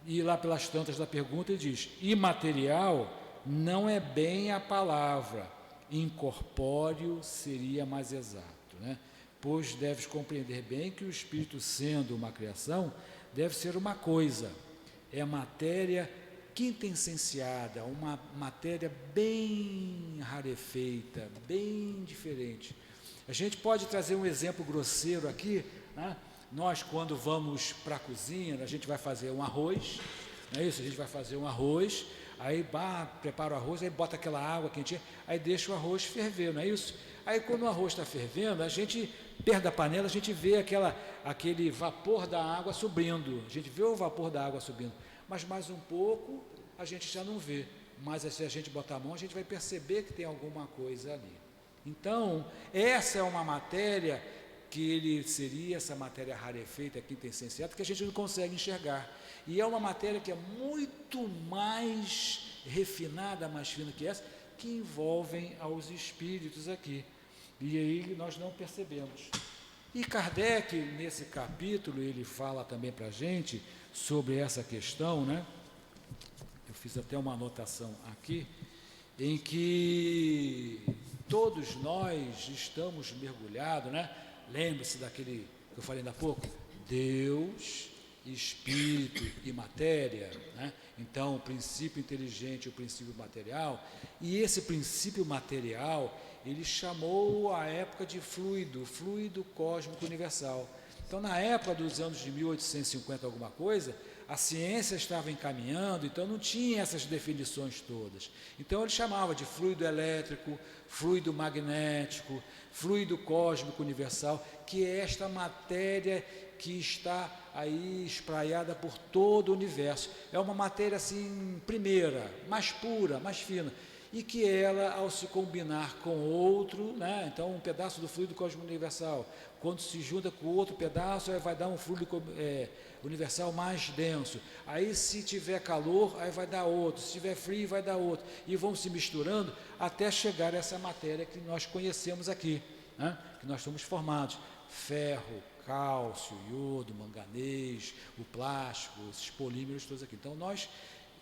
E lá pelas tantas da pergunta ele diz, imaterial não é bem a palavra, incorpóreo seria mais exato, né? Pois deves compreender bem que o espírito, sendo uma criação, deve ser uma coisa, é matéria quintessenciada, uma matéria bem rarefeita, bem diferente. A gente pode trazer um exemplo grosseiro aqui, né? Nós, quando vamos para a cozinha, a gente vai fazer um arroz, não é isso? A gente vai fazer um arroz, aí prepara o arroz, aí bota aquela água quentinha, aí deixa o arroz ferver, não é isso? Aí quando o arroz está fervendo, a gente, perto da panela, a gente vê aquele vapor da água subindo, a gente vê o vapor da água subindo, mas mais um pouco a gente já não vê, mas se a gente botar a mão, a gente vai perceber que tem alguma coisa ali. Então, essa é uma matéria que ele seria essa matéria rarefeita, quintessenciada, que a gente não consegue enxergar. E é uma matéria que é muito mais refinada, mais fina que essa, que envolvem aos espíritos aqui. E aí nós não percebemos. E Kardec, nesse capítulo, ele fala também para a gente sobre essa questão, né? Eu fiz até uma anotação aqui, em que todos nós estamos mergulhados, né? Lembre-se daquele que eu falei ainda há pouco, Deus, Espírito e matéria, né? Então, o princípio inteligente e o princípio material, e esse princípio material, ele chamou a época de fluido cósmico universal. Então, na época dos anos de 1850 alguma coisa, a ciência estava encaminhando, então não tinha essas definições todas. Então ele chamava de fluido elétrico, fluido magnético, fluido cósmico universal, que é esta matéria que está aí espraiada por todo o universo. É uma matéria assim, primeira, mais pura, mais fina, e que ela, ao se combinar com outro, né, então um pedaço do fluido cósmico universal, quando se junta com outro pedaço, aí vai dar um fluido universal mais denso. Aí se tiver calor, aí vai dar outro, se tiver frio, vai dar outro, e vão se misturando até chegar a essa matéria que nós conhecemos aqui, né, que nós somos formados: ferro, cálcio, iodo, manganês, o plástico, esses polímeros todos aqui. Então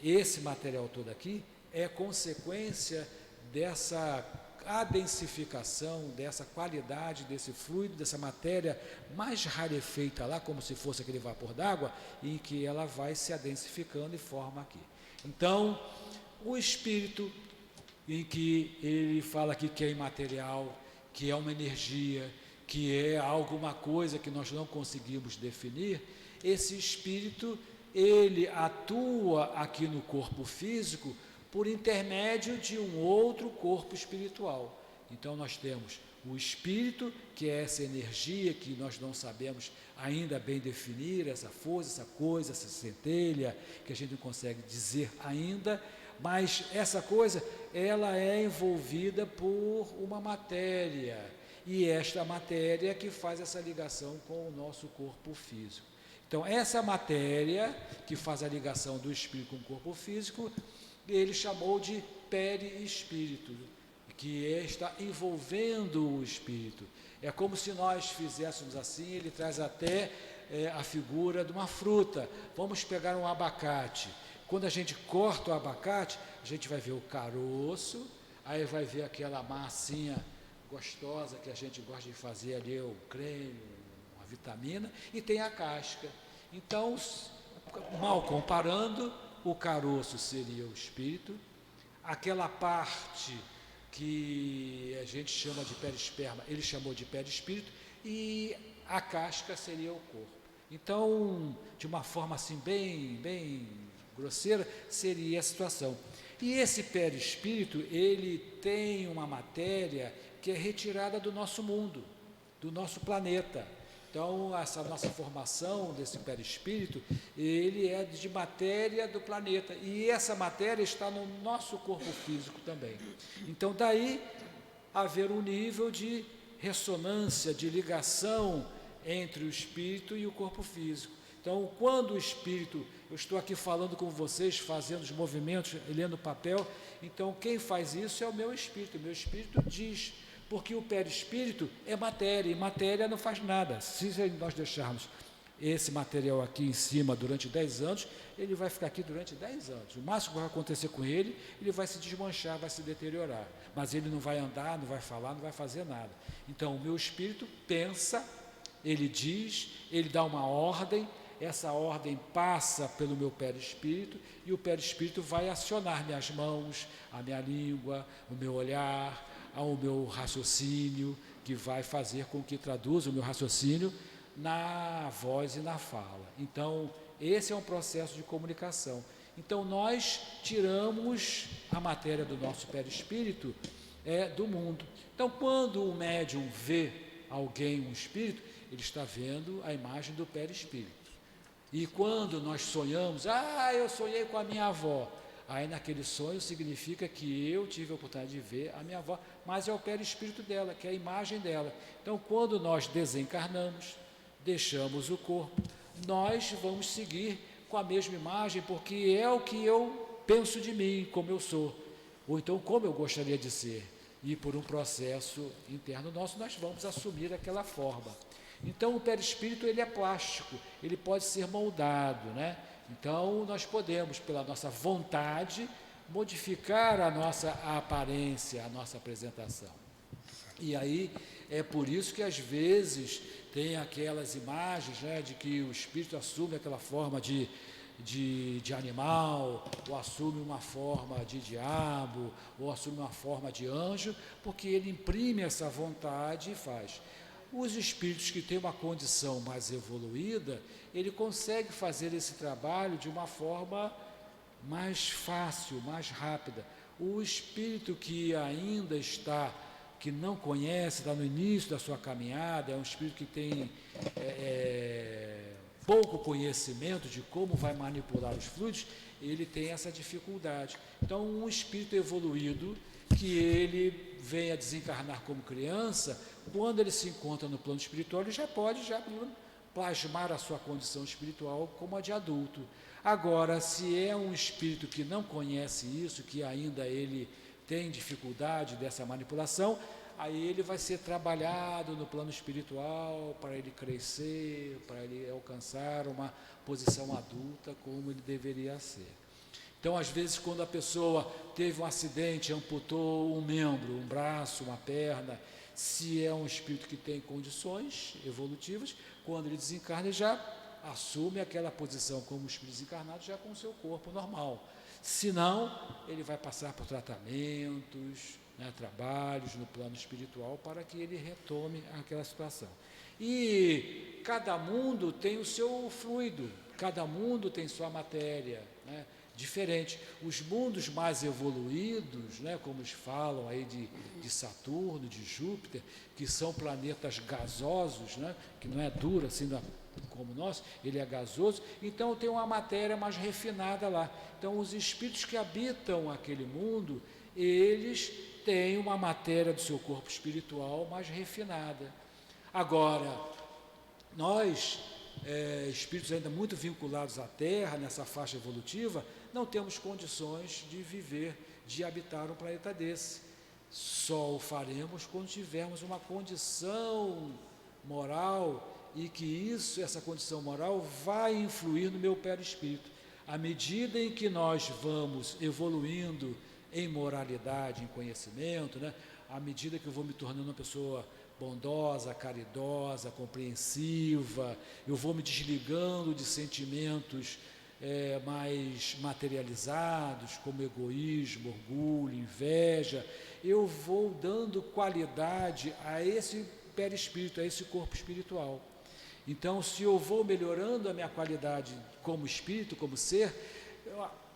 esse material todo aqui é consequência dessa adensificação, dessa qualidade desse fluido, dessa matéria mais rarefeita lá, como se fosse aquele vapor d'água, em que ela vai se adensificando e forma aqui. Então, o espírito, em que ele fala aqui que é imaterial, que é uma energia, que é alguma coisa que nós não conseguimos definir, esse espírito, ele atua aqui no corpo físico por intermédio de um outro corpo espiritual. Então nós temos o espírito, que é essa energia que nós não sabemos ainda bem definir, essa força, essa coisa, essa centelha, que a gente não consegue dizer ainda, mas essa coisa, ela é envolvida por uma matéria, e esta matéria que faz essa ligação com o nosso corpo físico. Então essa matéria que faz a ligação do espírito com o corpo físico, ele chamou de perispírito, que está envolvendo o espírito. É como se nós fizéssemos assim, ele traz até a figura de uma fruta. Vamos pegar um abacate. Quando a gente corta o abacate, a gente vai ver o caroço, aí vai ver aquela massinha gostosa que a gente gosta de fazer ali, o creme, uma vitamina, e tem a casca. Então, mal comparando, o caroço seria o espírito, aquela parte que a gente chama de perisperma, ele chamou de perispírito, e a casca seria o corpo. Então, de uma forma assim bem grosseira, seria a situação. E esse perispírito, ele tem uma matéria que é retirada do nosso mundo, do nosso planeta. Então, essa nossa formação desse perispírito, ele é de matéria do planeta, e essa matéria está no nosso corpo físico também. Então, daí haver um nível de ressonância, de ligação entre o espírito e o corpo físico. Então, quando o espírito, eu estou aqui falando com vocês, fazendo os movimentos, lendo papel, então quem faz isso é o meu espírito diz, porque o perispírito é matéria, e matéria não faz nada. Se nós deixarmos esse material aqui em cima durante 10 anos, ele vai ficar aqui durante 10 anos. O máximo que vai acontecer com ele, ele vai se desmanchar, vai se deteriorar. Mas ele não vai andar, não vai falar, não vai fazer nada. Então, o meu espírito pensa, ele diz, ele dá uma ordem, essa ordem passa pelo meu perispírito, e o perispírito vai acionar minhas mãos, a minha língua, o meu olhar, ao meu raciocínio, que vai fazer com que traduza o meu raciocínio na voz e na fala. Então, esse é um processo de comunicação. Então, nós tiramos a matéria do nosso perispírito do mundo. Então, quando o médium vê alguém, um espírito, ele está vendo a imagem do perispírito. E quando nós sonhamos, eu sonhei com a minha avó, aí naquele sonho significa que eu tive a oportunidade de ver a minha avó, mas é o perispírito dela, que é a imagem dela. Então, quando nós desencarnamos, deixamos o corpo, nós vamos seguir com a mesma imagem, porque é o que eu penso de mim, como eu sou, ou então como eu gostaria de ser. E por um processo interno nosso, nós vamos assumir aquela forma. Então, o perispírito, ele é plástico, ele pode ser moldado, né? Então, nós podemos, pela nossa vontade, modificar a nossa aparência, a nossa apresentação. E aí, é por isso que às vezes tem aquelas imagens, né, de que o espírito assume aquela forma de animal, ou assume uma forma de diabo, ou assume uma forma de anjo, porque ele imprime essa vontade e faz. Os espíritos que têm uma condição mais evoluída, ele consegue fazer esse trabalho de uma forma mais fácil, mais rápida. O espírito que ainda está, que não conhece, está no início da sua caminhada, é um espírito que tem pouco conhecimento de como vai manipular os fluidos, ele tem essa dificuldade. Então, um espírito evoluído, que ele vem a desencarnar como criança, quando ele se encontra no plano espiritual, ele já pode plasmar a sua condição espiritual como a de adulto. Agora, se é um espírito que não conhece isso, que ainda ele tem dificuldade dessa manipulação, aí ele vai ser trabalhado no plano espiritual para ele crescer, para ele alcançar uma posição adulta como ele deveria ser. Então, às vezes, quando a pessoa teve um acidente, amputou um membro, um braço, uma perna, se é um espírito que tem condições evolutivas, quando ele desencarna, ele já assume aquela posição como espírito desencarnado, já com o seu corpo normal. Se não, ele vai passar por tratamentos, trabalhos no plano espiritual para que ele retome aquela situação. E cada mundo tem o seu fluido, cada mundo tem sua matéria, diferente. Os mundos mais evoluídos, como eles falam aí de Saturno, de Júpiter, que são planetas gasosos, que não é duro assim como o nosso, ele é gasoso, então tem uma matéria mais refinada lá. Então os espíritos que habitam aquele mundo, eles têm uma matéria do seu corpo espiritual mais refinada. Agora, nós, espíritos ainda muito vinculados à Terra, nessa faixa evolutiva, não temos condições de viver, de habitar um planeta desse. Só o faremos quando tivermos uma condição moral e que essa condição moral vai influir no meu perispírito. À medida em que nós vamos evoluindo em moralidade, em conhecimento, à medida que eu vou me tornando uma pessoa bondosa, caridosa, compreensiva, eu vou me desligando de sentimentos mais materializados, como egoísmo, orgulho, inveja, eu vou dando qualidade a esse perispírito, a esse corpo espiritual. Então, se eu vou melhorando a minha qualidade como espírito, como ser,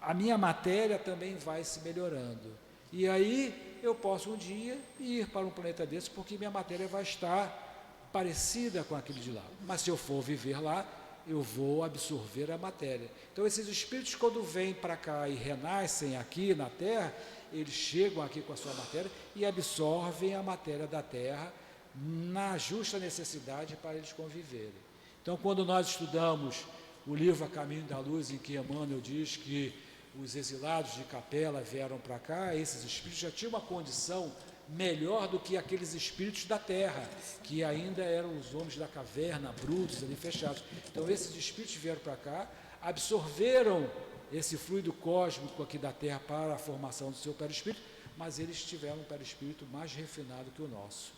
a minha matéria também vai se melhorando. E aí eu posso um dia ir para um planeta desse, porque minha matéria vai estar parecida com aquele de lá. Mas se eu for viver lá, eu vou absorver a matéria. Então, esses espíritos, quando vêm para cá e renascem aqui na Terra, eles chegam aqui com a sua matéria e absorvem a matéria da Terra na justa necessidade para eles conviverem. Então, quando nós estudamos o livro A Caminho da Luz, em que Emmanuel diz que os exilados de Capela vieram para cá, esses espíritos já tinham uma condição melhor do que aqueles espíritos da Terra, que ainda eram os homens da caverna, brutos, ali fechados. Então, esses espíritos vieram para cá, absorveram esse fluido cósmico aqui da Terra para a formação do seu perispírito, mas eles tiveram um perispírito mais refinado que o nosso.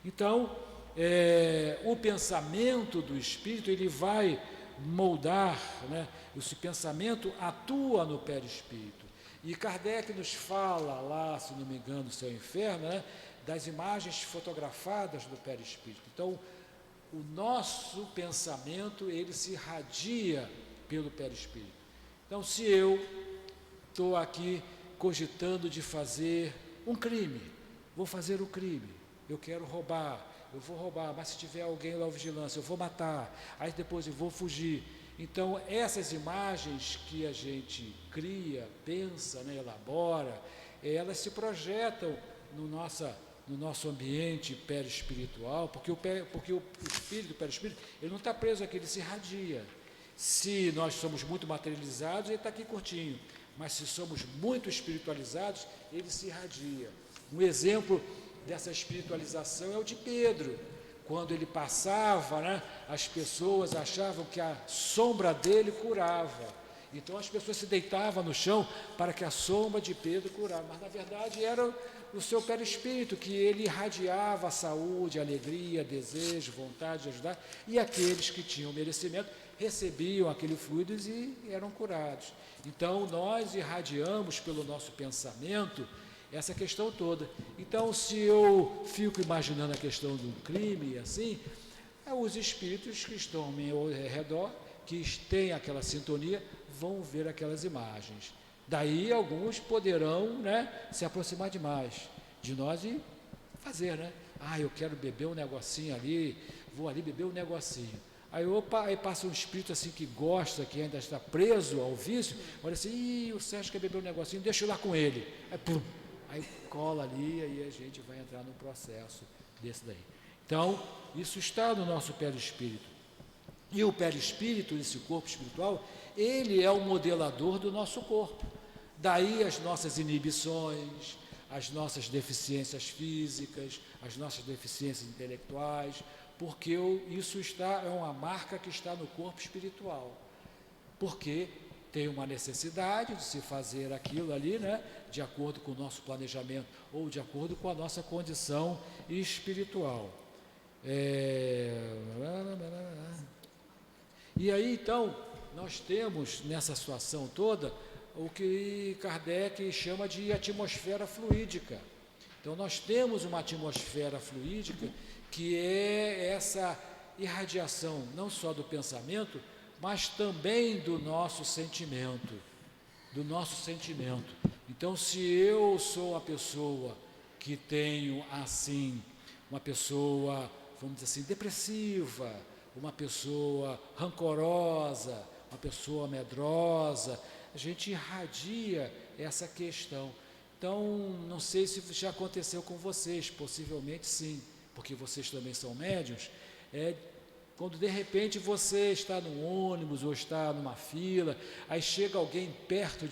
Então, o pensamento do espírito, ele vai moldar, esse pensamento atua no perispírito. E Kardec nos fala lá, se não me engano, do Céu e Inferno, das imagens fotografadas do perispírito. Então, o nosso pensamento, ele se irradia pelo perispírito. Então, se eu estou aqui cogitando de fazer um crime, vou fazer o crime, eu quero roubar, eu vou roubar, mas se tiver alguém lá, vigilância, eu vou matar, aí depois eu vou fugir. Então, essas imagens que a gente cria, pensa, elabora, elas se projetam no nosso ambiente perispiritual, porque o espírito, o perispírito, ele não está preso aqui, ele se irradia. Se nós somos muito materializados, ele está aqui curtinho, mas se somos muito espiritualizados, ele se irradia. Um exemplo dessa espiritualização é o de Pedro. Quando ele passava, as pessoas achavam que a sombra dele curava. Então as pessoas se deitavam no chão para que a sombra de Pedro curava. Mas na verdade era o seu perispírito, que ele irradiava a saúde, a alegria, desejo, vontade de ajudar. E aqueles que tinham merecimento recebiam aquele fluido e eram curados. Então nós irradiamos pelo nosso pensamento essa questão toda. Então, se eu fico imaginando a questão do crime, assim, os espíritos que estão ao meu redor, que têm aquela sintonia, vão ver aquelas imagens. Daí alguns poderão, né, se aproximar demais de nós e fazer, né? Eu quero beber um negocinho ali, vou ali beber um negocinho. Aí, opa, aí passa um espírito assim que gosta, que ainda está preso ao vício, olha assim, o Sérgio quer beber um negocinho, deixa eu ir lá com ele. Aí, pum, aí cola ali, aí a gente vai entrar num processo desse daí. Então, isso está no nosso perispírito. E o perispírito, esse corpo espiritual, ele é o modelador do nosso corpo. Daí as nossas inibições, as nossas deficiências físicas, as nossas deficiências intelectuais, porque isso é uma marca que está no corpo espiritual. Porque tem uma necessidade de se fazer aquilo ali, né, de acordo com o nosso planejamento ou de acordo com a nossa condição espiritual. E aí, então, nós temos nessa situação toda o que Kardec chama de atmosfera fluídica. Então, nós temos uma atmosfera fluídica que é essa irradiação não só do pensamento, mas também do nosso sentimento. Então, se eu sou uma pessoa que tenho assim, uma pessoa, vamos dizer assim, depressiva, uma pessoa rancorosa, uma pessoa medrosa, a gente irradia essa questão. Então, não sei se já aconteceu com vocês, possivelmente sim, porque vocês também são médiuns, quando de repente você está num ônibus ou está numa fila, aí chega alguém perto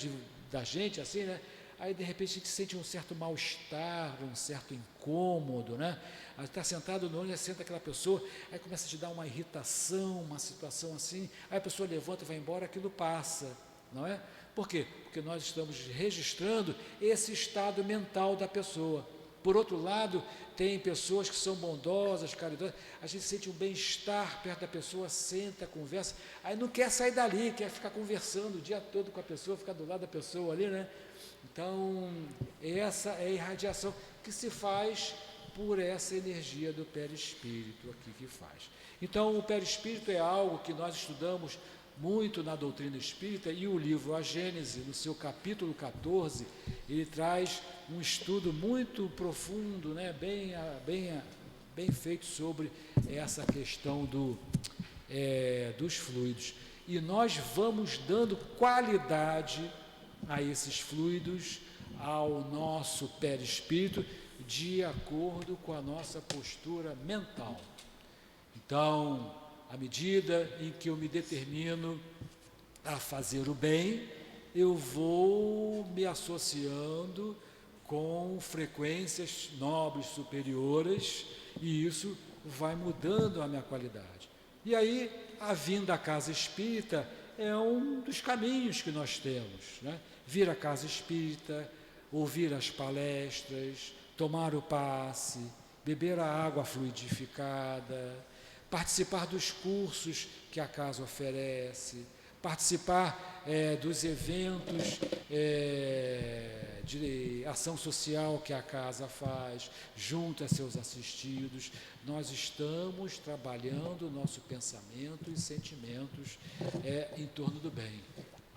da gente, assim, né? Aí de repente a gente sente um certo mal-estar, um certo incômodo, né? Aí está sentado no ônibus, senta aquela pessoa, aí começa a te dar uma irritação, uma situação assim, aí a pessoa levanta e vai embora, aquilo passa, não é? Por quê? Porque nós estamos registrando esse estado mental da pessoa. Por outro lado, tem pessoas que são bondosas, caridosas, a gente sente um bem-estar perto da pessoa, senta, conversa, aí não quer sair dali, quer ficar conversando o dia todo com a pessoa, ficar do lado da pessoa ali, né? Então, essa é a irradiação que se faz por essa energia do perispírito aqui que faz. Então, o perispírito é algo que nós estudamos muito na doutrina espírita, e o livro A Gênese, no seu capítulo 14, ele traz um estudo muito profundo, né, bem feito sobre essa questão dos fluidos. E nós vamos dando qualidade a esses fluidos, ao nosso perispírito, de acordo com a nossa postura mental. Então, à medida em que eu me determino a fazer o bem, eu vou me associando com frequências nobres, superiores, e isso vai mudando a minha qualidade. E aí, a vinda à casa espírita é um dos caminhos que nós temos, né? Vir à casa espírita, ouvir as palestras, tomar o passe, beber a água fluidificada, participar dos cursos que a casa oferece, participar dos eventos de ação social que a casa faz, junto a seus assistidos. Nós estamos trabalhando o nosso pensamento e sentimentos em torno do bem.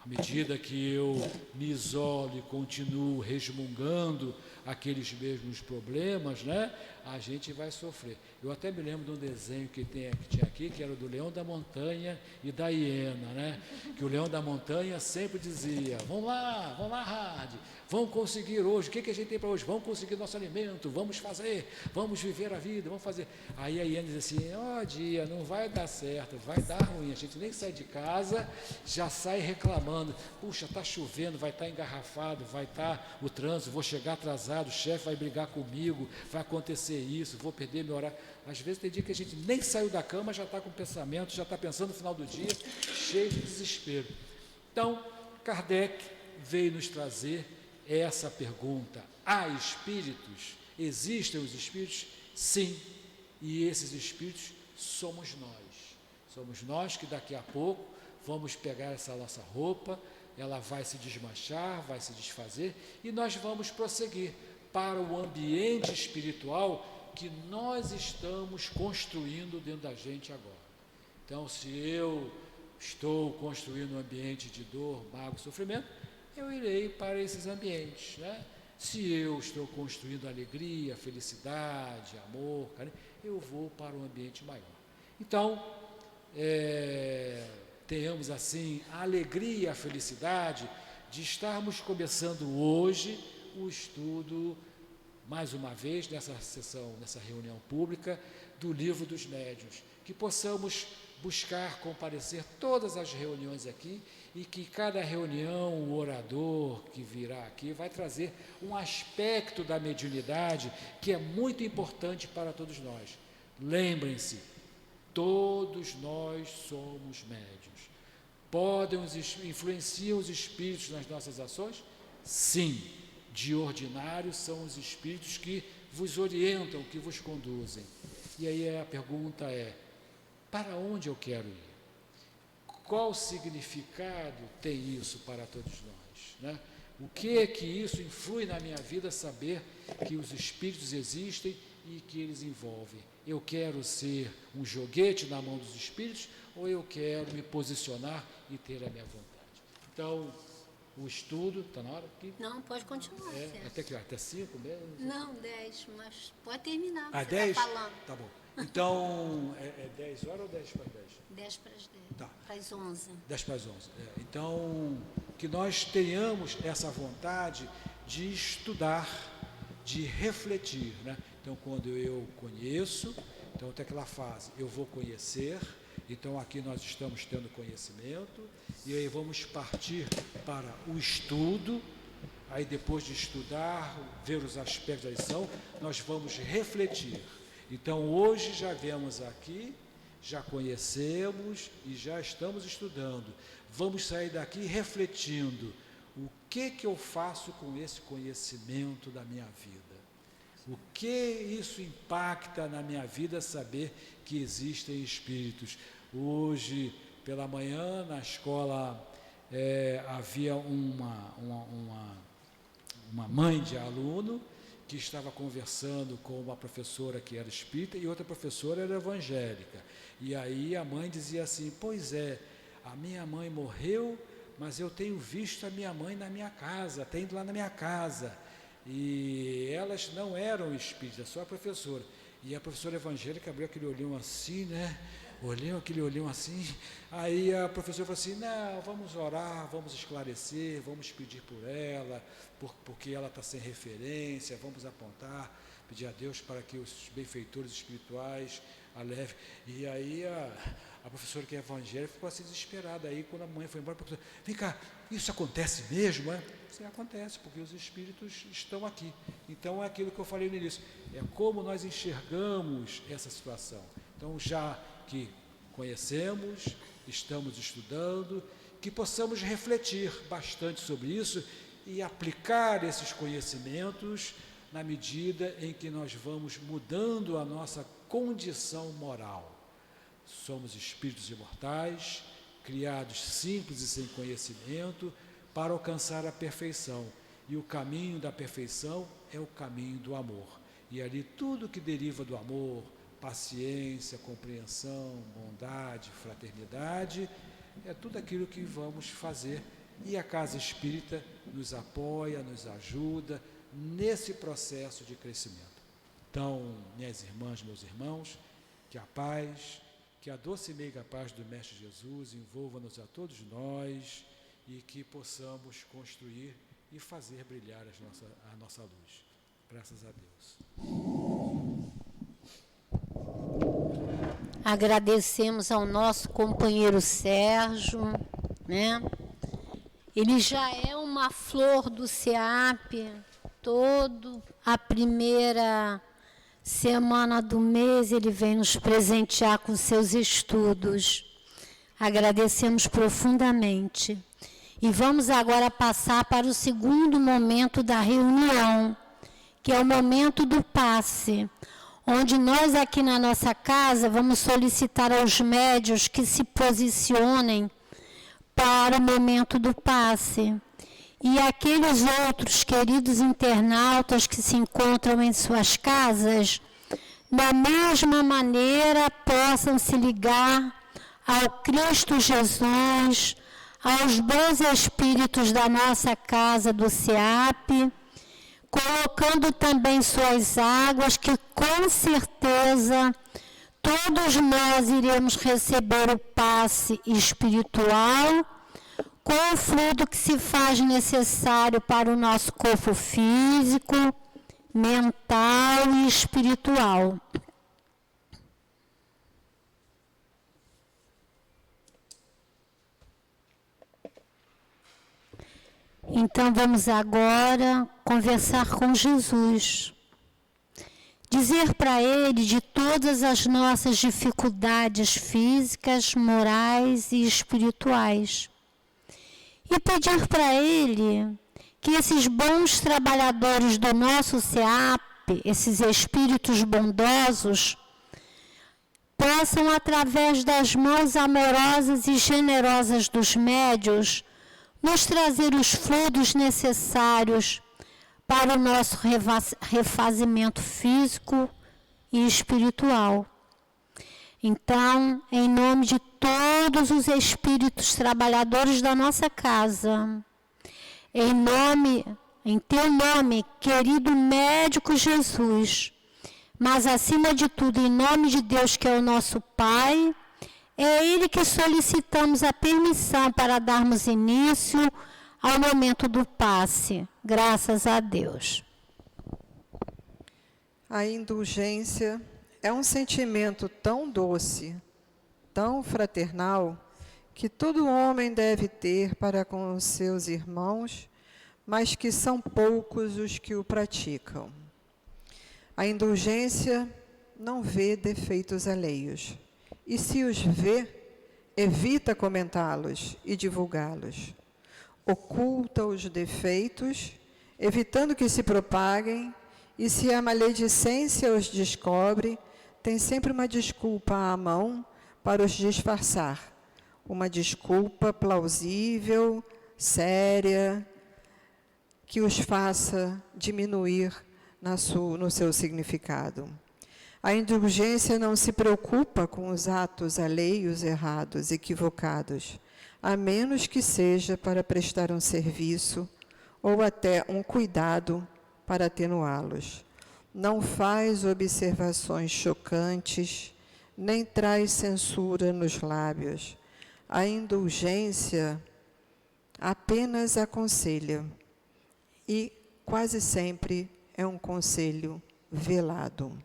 À medida que eu me isolo e continuo resmungando aqueles mesmos problemas, né, a gente vai sofrer. Eu até me lembro de um desenho que tinha aqui, que era do Leão da Montanha e da hiena, né? Que o Leão da Montanha sempre dizia: vamos lá, Hard, vamos conseguir hoje, o que a gente tem para hoje? Vamos conseguir nosso alimento, vamos fazer, vamos viver a vida, vamos fazer. Aí a hiena diz assim: dia, não vai dar certo, vai dar ruim, a gente nem sai de casa, já sai reclamando, puxa, está chovendo, vai estar engarrafado, vai estar o trânsito, vou chegar atrasado, o chefe vai brigar comigo, vai acontecer isso, vou perder meu horário. Às vezes tem dia que a gente nem saiu da cama, já está com pensamento, já está pensando no final do dia, cheio de desespero. Então, Kardec veio nos trazer essa pergunta: há espíritos? Existem os espíritos? Sim, e esses espíritos somos nós. Somos nós que daqui a pouco vamos pegar essa nossa roupa, ela vai se desmanchar, vai se desfazer, e nós vamos prosseguir para o ambiente espiritual que nós estamos construindo dentro da gente agora. Então, se eu estou construindo um ambiente de dor, mágoa e sofrimento, eu irei para esses ambientes, né? Se eu estou construindo alegria, felicidade, amor, carinho, eu vou para um ambiente maior. Então, tenhamos assim a alegria, a felicidade de estarmos começando hoje o estudo, mais uma vez, nessa sessão, nessa reunião pública, do Livro dos Médiuns, que possamos buscar comparecer todas as reuniões aqui e que cada reunião, o orador que virá aqui vai trazer um aspecto da mediunidade que é muito importante para todos nós. Lembrem-se, todos nós somos médiuns. Influenciam os espíritos nas nossas ações? Sim, de ordinário são os espíritos que vos orientam, que vos conduzem. E aí a pergunta é, para onde eu quero ir? Qual significado tem isso para todos nós, né? O que é que isso influi na minha vida, saber que os espíritos existem e que eles envolvem? Eu quero ser um joguete na mão dos espíritos ou eu quero me posicionar e ter a minha vontade? Então, o estudo, está na hora aqui? Não, pode continuar. Até 5 mesmo? Não, 10, mas pode terminar. Ah, 10? Tá bom. Então, é 10 horas ou 10 para as 10? 10 para as 10. Tá. Para as 11. 10 para as 11. Então, que nós tenhamos essa vontade de estudar, de refletir, né? Então, quando eu conheço, então tem aquela fase, eu vou conhecer, então aqui nós estamos tendo conhecimento, e aí vamos partir para o estudo, aí depois de estudar, ver os aspectos da lição, nós vamos refletir. Então, hoje já viemos aqui, já conhecemos e já estamos estudando. Vamos sair daqui refletindo o que eu faço com esse conhecimento da minha vida. O que isso impacta na minha vida, saber que existem espíritos. Hoje, pela manhã, na escola, havia uma mãe de aluno que estava conversando com uma professora que era espírita e outra professora era evangélica. E aí a mãe dizia assim, pois é, a minha mãe morreu, mas eu tenho visto a minha mãe na minha casa, tem ido lá na minha casa. E elas não eram espíritas, só a professora. E a professora evangélica abriu aquele olhinho assim, né? Aquele olhinho assim. Aí a professora falou assim, não, vamos orar, vamos esclarecer, vamos pedir por ela, porque ela está sem referência, vamos apontar, pedir a Deus para que os benfeitores espirituais a levem. E aí a professora que é evangélica ficou assim desesperada. Aí quando a mãe foi embora, a professora, vem cá, isso acontece mesmo, é? Sim, acontece, porque os espíritos estão aqui. Então é aquilo que eu falei no início, é como nós enxergamos essa situação. Então, já que conhecemos, estamos estudando, que possamos refletir bastante sobre isso e aplicar esses conhecimentos na medida em que nós vamos mudando a nossa condição moral. Somos espíritos imortais, criados simples e sem conhecimento, para alcançar a perfeição. E o caminho da perfeição é o caminho do amor. E ali tudo que deriva do amor, paciência, compreensão, bondade, fraternidade, é tudo aquilo que vamos fazer. E a Casa Espírita nos apoia, nos ajuda nesse processo de crescimento. Então, minhas irmãs, meus irmãos, que a paz, que a doce e meiga paz do Mestre Jesus envolva-nos a todos nós e que possamos construir e fazer brilhar a nossa luz. Graças a Deus. Agradecemos ao nosso companheiro Sérgio, né? Ele já é uma flor do SEAP, todo a primeira semana do mês ele vem nos presentear com seus estudos. Agradecemos profundamente. E vamos agora passar para o segundo momento da reunião, que é o momento do passe, onde nós aqui na nossa casa vamos solicitar aos médiuns que se posicionem para o momento do passe. E aqueles outros queridos internautas que se encontram em suas casas, da mesma maneira, possam se ligar ao Cristo Jesus, aos bons espíritos da nossa casa do SEAP, colocando também suas águas, que com certeza todos nós iremos receber o passe espiritual, com o fluido que se faz necessário para o nosso corpo físico, mental e espiritual. Então vamos agora conversar com Jesus. Dizer para Ele de todas as nossas dificuldades físicas, morais e espirituais. E pedir para Ele que esses bons trabalhadores do nosso SEAP, esses espíritos bondosos, possam, através das mãos amorosas e generosas dos médiuns, nos trazer os fluidos necessários para o nosso refazimento físico e espiritual. Então, em nome de todos os espíritos trabalhadores da nossa casa, em teu nome, querido médico Jesus, mas acima de tudo, em nome de Deus, que é o nosso Pai, é a Ele que solicitamos a permissão para darmos início ao momento do passe. Graças a Deus. A indulgência é um sentimento tão doce, tão fraternal, que todo homem deve ter para com os seus irmãos, mas que são poucos os que o praticam. A indulgência não vê defeitos alheios, e se os vê, evita comentá-los e divulgá-los. Oculta os defeitos, evitando que se propaguem, e se a maledicência os descobre, tem sempre uma desculpa à mão para os disfarçar. Uma desculpa plausível, séria, que os faça diminuir no seu significado. A indulgência não se preocupa com os atos alheios, errados, equivocados, a menos que seja para prestar um serviço ou até um cuidado para atenuá-los. Não faz observações chocantes, nem traz censura nos lábios. A indulgência apenas aconselha, e quase sempre é um conselho velado.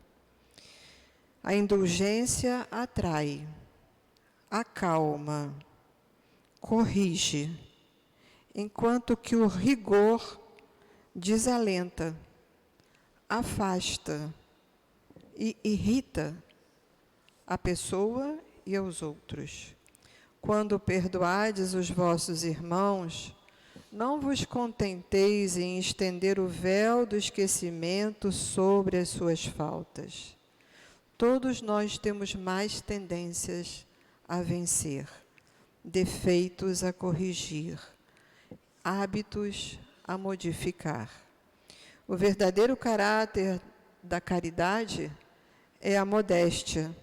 A indulgência atrai, acalma, corrige, enquanto que o rigor desalenta, afasta e irrita a pessoa e aos outros. Quando perdoardes os vossos irmãos, não vos contenteis em estender o véu do esquecimento sobre as suas faltas. Todos nós temos mais tendências a vencer, defeitos a corrigir, hábitos a modificar. O verdadeiro caráter da caridade é a modéstia,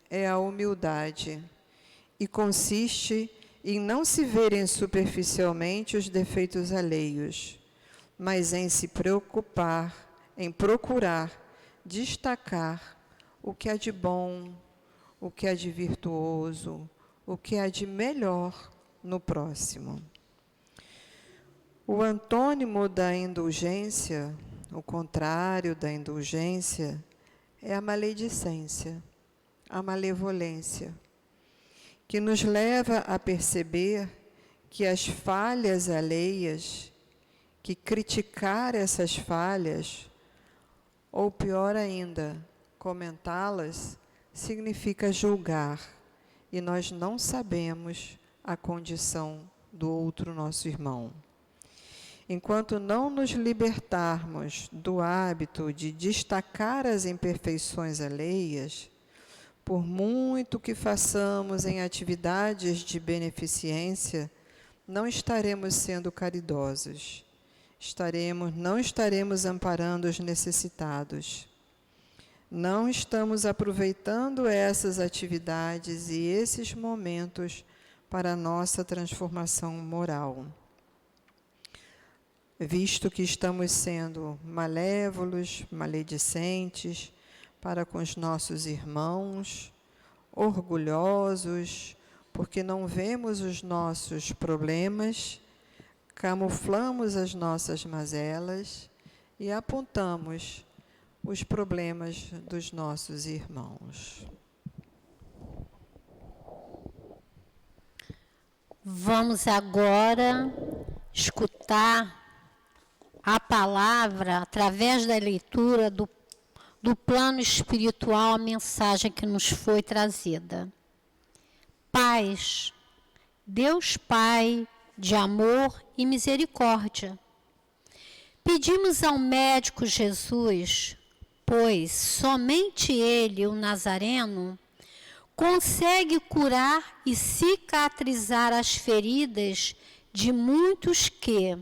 é a humildade, e consiste em não se verem superficialmente os defeitos alheios, mas em se preocupar, em procurar destacar o que há de bom, o que há de virtuoso, o que há de melhor no próximo. O antônimo da indulgência, o contrário da indulgência, é a maledicência, a malevolência, que nos leva a perceber que as falhas alheias, que criticar essas falhas, ou pior ainda, comentá-las, significa julgar, e nós não sabemos a condição do outro nosso irmão. Enquanto não nos libertarmos do hábito de destacar as imperfeições alheias, por muito que façamos em atividades de beneficência, não estaremos sendo caridosos. Não estaremos amparando os necessitados. Não estamos aproveitando essas atividades e esses momentos para a nossa transformação moral. Visto que estamos sendo malévolos, maledicentes para com os nossos irmãos, orgulhosos, porque não vemos os nossos problemas, camuflamos as nossas mazelas e apontamos os problemas dos nossos irmãos. Vamos agora escutar a palavra, através da leitura do plano espiritual, a mensagem que nos foi trazida. Paz, Deus Pai de amor e misericórdia. Pedimos ao médico Jesus, pois somente Ele, o Nazareno, consegue curar e cicatrizar as feridas de muitos que,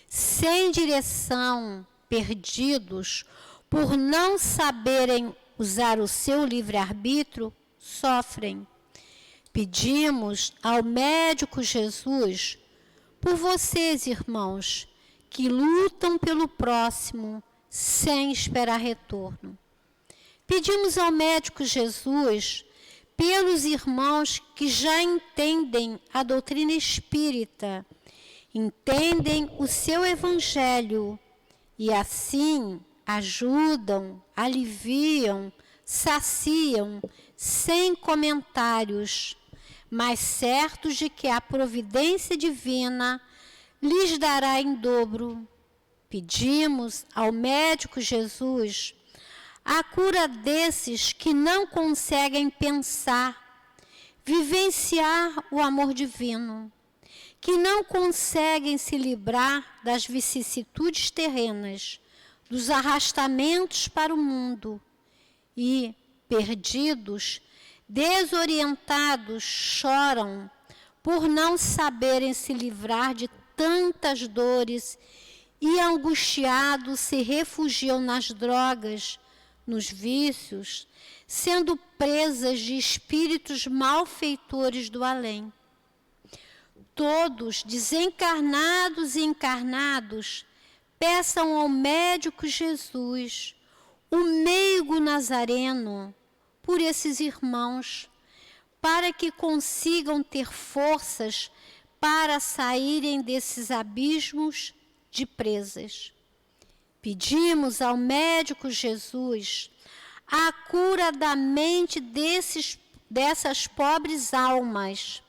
sem direção, perdidos, por não saberem usar o seu livre-arbítrio, sofrem. Pedimos ao médico Jesus, por vocês, irmãos, que lutam pelo próximo sem esperar retorno. Pedimos ao médico Jesus, pelos irmãos que já entendem a doutrina espírita, entendem o seu evangelho e assim ajudam, aliviam, saciam, sem comentários, mas certos de que a providência divina lhes dará em dobro. Pedimos ao médico Jesus a cura desses que não conseguem pensar, vivenciar o amor divino, que não conseguem se livrar das vicissitudes terrenas, dos arrastamentos para o mundo e, perdidos, desorientados, choram por não saberem se livrar de tantas dores e, angustiados, se refugiam nas drogas, nos vícios, sendo presas de espíritos malfeitores do além. Todos, desencarnados e encarnados, peçam ao médico Jesus, o meigo Nazareno, por esses irmãos, para que consigam ter forças para saírem desses abismos de presas. Pedimos ao médico Jesus a cura da mente dessas pobres almas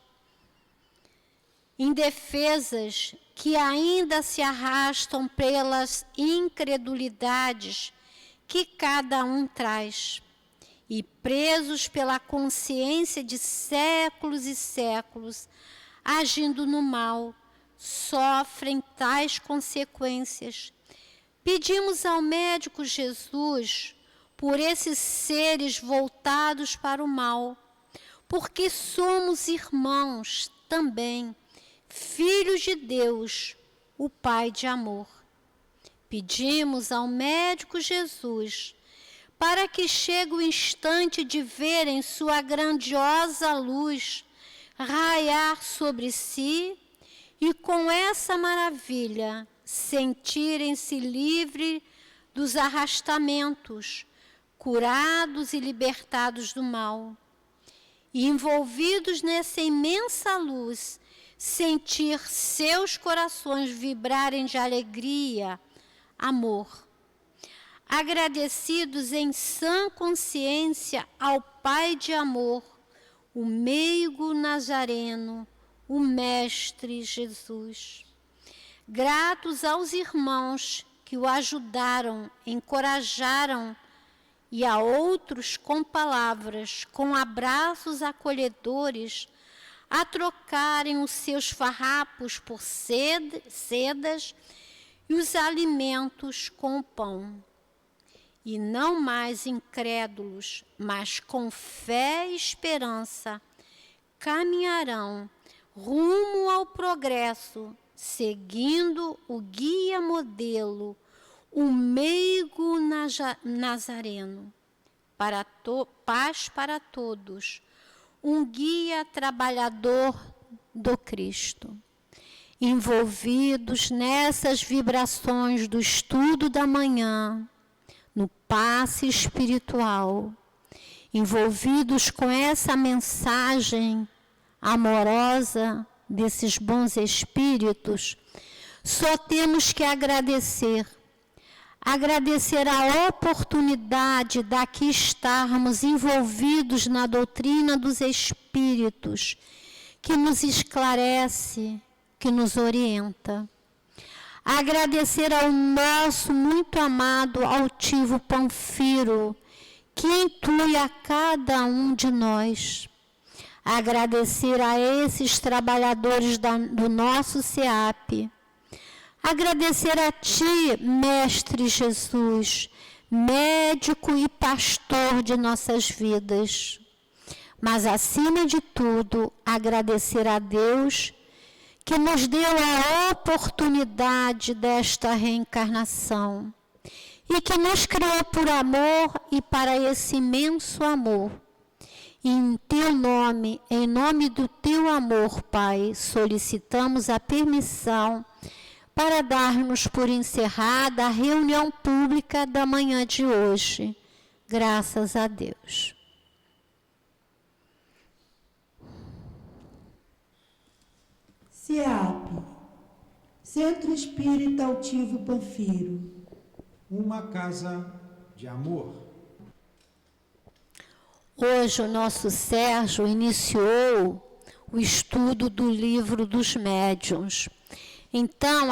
indefesas que ainda se arrastam pelas incredulidades que cada um traz e presos pela consciência de séculos e séculos, agindo no mal, sofrem tais consequências. Pedimos ao médico Jesus por esses seres voltados para o mal, porque somos irmãos também, filhos de Deus, o Pai de amor. Pedimos ao médico Jesus para que chegue o instante de verem sua grandiosa luz raiar sobre si e com essa maravilha sentirem-se livres dos arrastamentos, curados e libertados do mal. E envolvidos nessa imensa luz, sentir seus corações vibrarem de alegria, amor. Agradecidos em sã consciência ao Pai de amor, o meigo Nazareno, o Mestre Jesus. Gratos aos irmãos que o ajudaram, encorajaram, e a outros com palavras, com abraços acolhedores, a trocarem os seus farrapos por sedas e os alimentos com o pão. E não mais incrédulos, mas com fé e esperança, caminharão rumo ao progresso, seguindo o guia modelo, o meigo nazareno, paz para todos, um guia trabalhador do Cristo. Envolvidos nessas vibrações do estudo da manhã, no passe espiritual, envolvidos com essa mensagem amorosa desses bons espíritos, só temos que agradecer a oportunidade daqui estarmos envolvidos na doutrina dos espíritos, que nos esclarece, que nos orienta. Agradecer ao nosso muito amado altivo Panfiro, que intui a cada um de nós. Agradecer a esses trabalhadores do nosso SEAP. Agradecer a Ti, Mestre Jesus, médico e pastor de nossas vidas. Mas, acima de tudo, agradecer a Deus, que nos deu a oportunidade desta reencarnação e que nos criou por amor e para esse imenso amor. E em Teu nome, em nome do Teu amor, Pai, solicitamos a permissão para darmos por encerrada a reunião pública da manhã de hoje. Graças a Deus. SEAP, Centro Espírita Altivo Panfiro. Uma casa de amor. Hoje o nosso Sérgio iniciou o estudo do Livro dos Médiuns. Então,